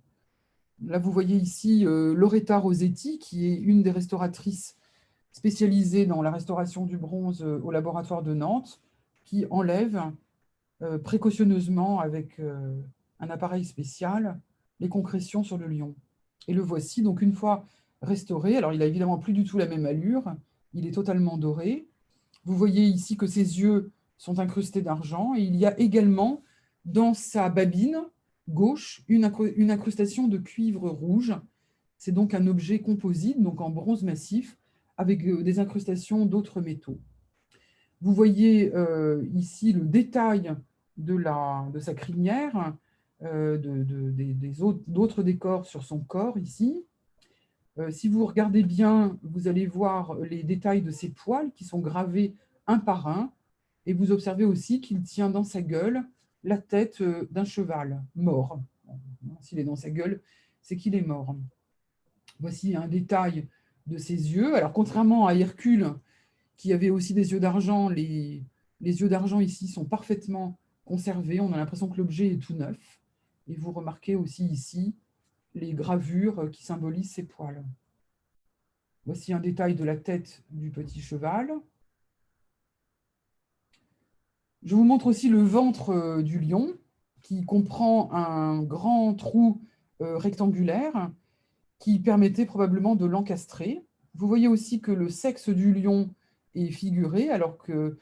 Là, vous voyez ici Loretta Rossetti, qui est une des restauratrices spécialisée dans la restauration du bronze au laboratoire de Nantes, qui enlève précautionneusement avec un appareil spécial les concrétions sur le lion. Et le voici, donc une fois restauré, alors il a évidemment plus du tout la même allure, il est totalement doré. Vous voyez ici que ses yeux sont incrustés d'argent et il y a également dans sa babine gauche une incrustation de cuivre rouge. C'est donc un objet composite, donc en bronze massif, avec des incrustations d'autres métaux. Vous voyez ici le détail de sa crinière, d'autres décors sur son corps ici. Si vous regardez bien, vous allez voir les détails de ses poils qui sont gravés un par un. Et vous observez aussi qu'il tient dans sa gueule la tête d'un cheval mort. S'il est dans sa gueule, c'est qu'il est mort. Voici un détail de ses yeux. Alors, contrairement à Hercule, qui avait aussi des yeux d'argent, les yeux d'argent ici sont parfaitement conservés. On a l'impression que l'objet est tout neuf. Et vous remarquez aussi ici les gravures qui symbolisent ses poils. Voici un détail de la tête du petit cheval. Je vous montre aussi le ventre du lion, qui comprend un grand trou rectangulaire qui permettait probablement de l'encastrer. Vous voyez aussi que le sexe du lion est figuré, alors que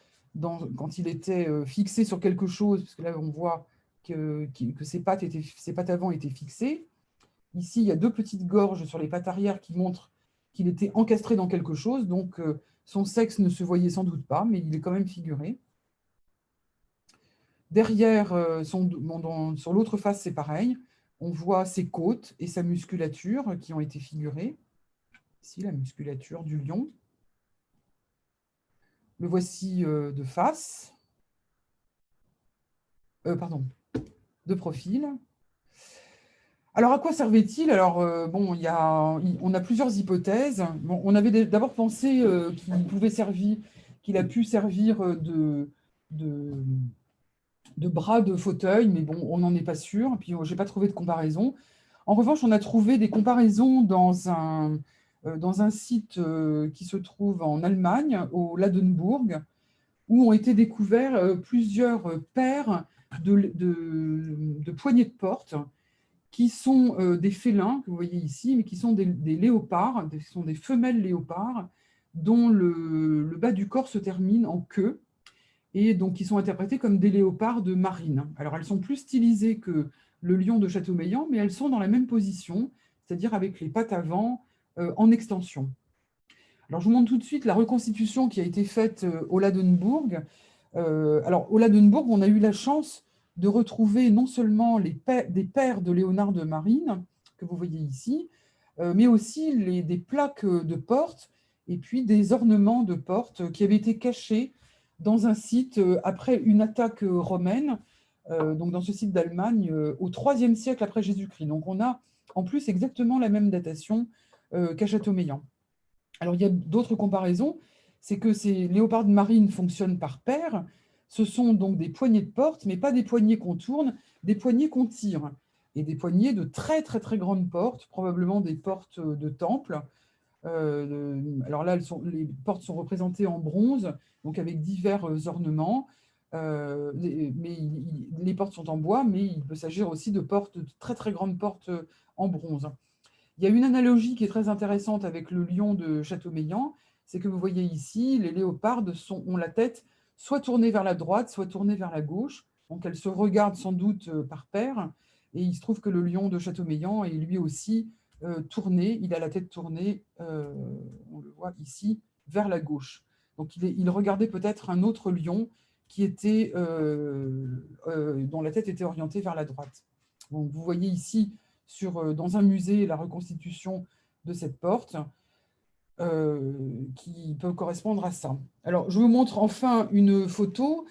quand il était fixé sur quelque chose, parce que là on voit que ses pattes avant étaient fixées. Ici, il y a deux petites gorges sur les pattes arrière qui montrent qu'il était encastré dans quelque chose, donc son sexe ne se voyait sans doute pas, mais il est quand même figuré. Derrière, sur l'autre face, c'est pareil. On voit ses côtes et sa musculature qui ont été figurées. Ici, la musculature du lion. Le voici de face. Pardon, de profil. Alors, à quoi servait-il? Alors, bon, on a plusieurs hypothèses. Bon, on avait d'abord pensé qu'il a pu servir de bras de fauteuil, mais bon, on n'en est pas sûr. Et puis, je n'ai pas trouvé de comparaison. En revanche, on a trouvé des comparaisons dans un site qui se trouve en Allemagne, au Ladenburg, où ont été découverts plusieurs paires de poignées de porte qui sont des félins, que vous voyez ici, mais qui sont des léopards, qui sont des femelles léopards, dont le bas du corps se termine en queue, et donc qui sont interprétées comme des léopards de marine. Alors, elles sont plus stylisées que le lion de Châteaumeillan, mais elles sont dans la même position, c'est-à-dire avec les pattes avant en extension. Alors, je vous montre tout de suite la reconstitution qui a été faite au Ladenburg. Alors, au Ladenburg, on a eu la chance de retrouver non seulement des paires de Léonard de Marine, que vous voyez ici, mais aussi des plaques de portes et puis des ornements de portes qui avaient été cachés dans un site après une attaque romaine, donc dans ce site d'Allemagne, au IIIe siècle après Jésus-Christ. Donc on a en plus exactement la même datation qu'à Châteaumeillan. Alors il y a d'autres comparaisons, c'est que ces léopards de marine fonctionnent par paires. Ce sont donc des poignées de porte, mais pas des poignées qu'on tourne, des poignées qu'on tire. Et des poignées de très très très grandes portes, probablement des portes de temple. Alors là, les portes sont représentées en bronze, donc avec divers ornements. Les portes sont en bois, mais il peut s'agir aussi de portes, de très très grandes portes en bronze. Il y a une analogie qui est très intéressante avec le lion de Châteaumeillan, c'est que vous voyez ici, les léopardes ont la tête soit tournée vers la droite, soit tournée vers la gauche. Donc elles se regardent sans doute par paire. Et il se trouve que le lion de Châteaumeillan est lui aussi tourné, il a la tête tournée, on le voit ici, vers la gauche. Donc il regardait peut-être un autre lion dont la tête était orientée vers la droite. Donc vous voyez ici dans un musée la reconstitution de cette porte qui peut correspondre à ça. Alors, je vous montre enfin une photo,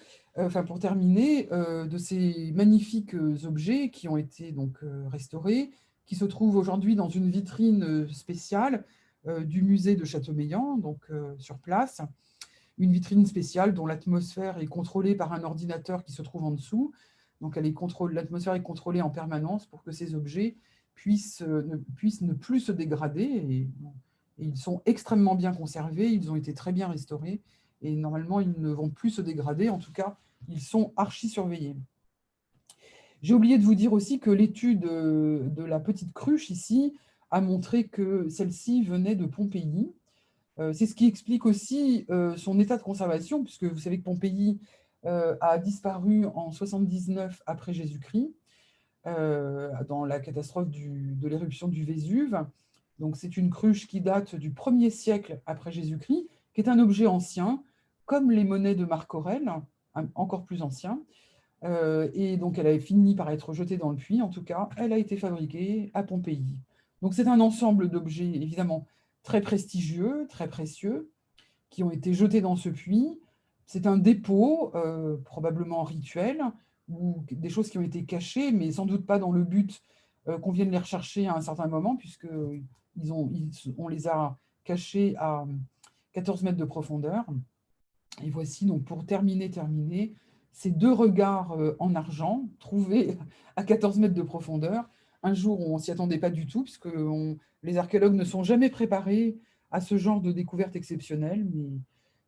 pour terminer, de ces magnifiques objets qui ont été donc restaurés, qui se trouvent aujourd'hui dans une vitrine spéciale du musée de Châteaumeillan, donc sur place. Une vitrine spéciale dont l'atmosphère est contrôlée par un ordinateur qui se trouve en dessous. Donc, l'atmosphère est contrôlée en permanence pour que ces objets puissent ne plus se dégrader. Et ils sont extrêmement bien conservés, ils ont été très bien restaurés. Et normalement, ils ne vont plus se dégrader. En tout cas, ils sont archi-surveillés. J'ai oublié de vous dire aussi que l'étude de la petite cruche ici a montré que celle-ci venait de Pompéi. C'est ce qui explique aussi son état de conservation, puisque vous savez que Pompéi a disparu en 79 après Jésus-Christ, dans la catastrophe de l'éruption du Vésuve. Donc c'est une cruche qui date du 1er siècle après Jésus-Christ, qui est un objet ancien, comme les monnaies de Marc Aurèle, encore plus ancien. Et donc elle a fini par être jetée dans le puits. En tout cas, elle a été fabriquée à Pompéi. Donc c'est un ensemble d'objets évidemment très prestigieux, très précieux, qui ont été jetés dans ce puits. C'est un dépôt, probablement rituel, ou des choses qui ont été cachées, mais sans doute pas dans le but qu'on vienne les rechercher à un certain moment, puisqu'on les a cachées à 14 mètres de profondeur. Et voici donc pour terminer, ces deux regards en argent trouvés à 14 mètres de profondeur. Un jour où on ne s'y attendait pas du tout, puisque les archéologues ne sont jamais préparés à ce genre de découverte exceptionnelle, mais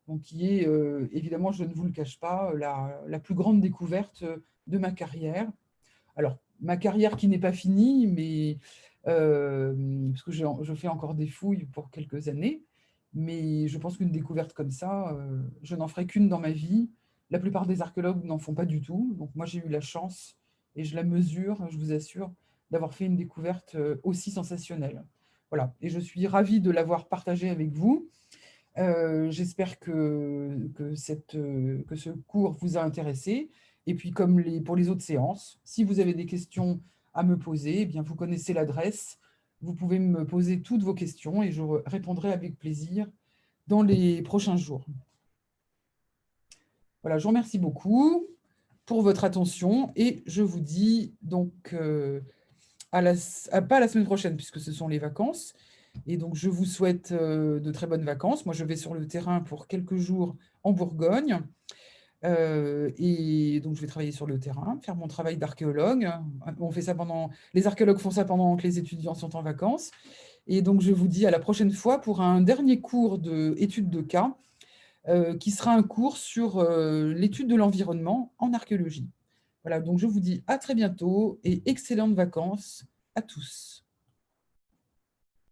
donc, qui est, évidemment, je ne vous le cache pas, la plus grande découverte de ma carrière. Alors, ma carrière qui n'est pas finie, mais parce que je fais encore des fouilles pour quelques années, mais je pense qu'une découverte comme ça, je n'en ferai qu'une dans ma vie. La plupart des archéologues n'en font pas du tout. Donc moi, j'ai eu la chance, et je la mesure, je vous assure, d'avoir fait une découverte aussi sensationnelle. Voilà, et je suis ravie de l'avoir partagée avec vous. J'espère que ce cours vous a intéressé. Et puis, comme pour les autres séances, si vous avez des questions à me poser, eh bien, vous connaissez l'adresse. Vous pouvez me poser toutes vos questions et je répondrai avec plaisir dans les prochains jours. Voilà, je vous remercie beaucoup pour votre attention et je vous dis donc pas la semaine prochaine puisque ce sont les vacances. Et donc, je vous souhaite de très bonnes vacances. Moi, je vais sur le terrain pour quelques jours en Bourgogne. Et donc, je vais travailler sur le terrain, faire mon travail d'archéologue. Les archéologues font ça pendant que les étudiants sont en vacances. Et donc, je vous dis à la prochaine fois pour un dernier cours d'études de cas, qui sera un cours sur l'étude de l'environnement en archéologie. Voilà, donc je vous dis à très bientôt et excellentes vacances à tous.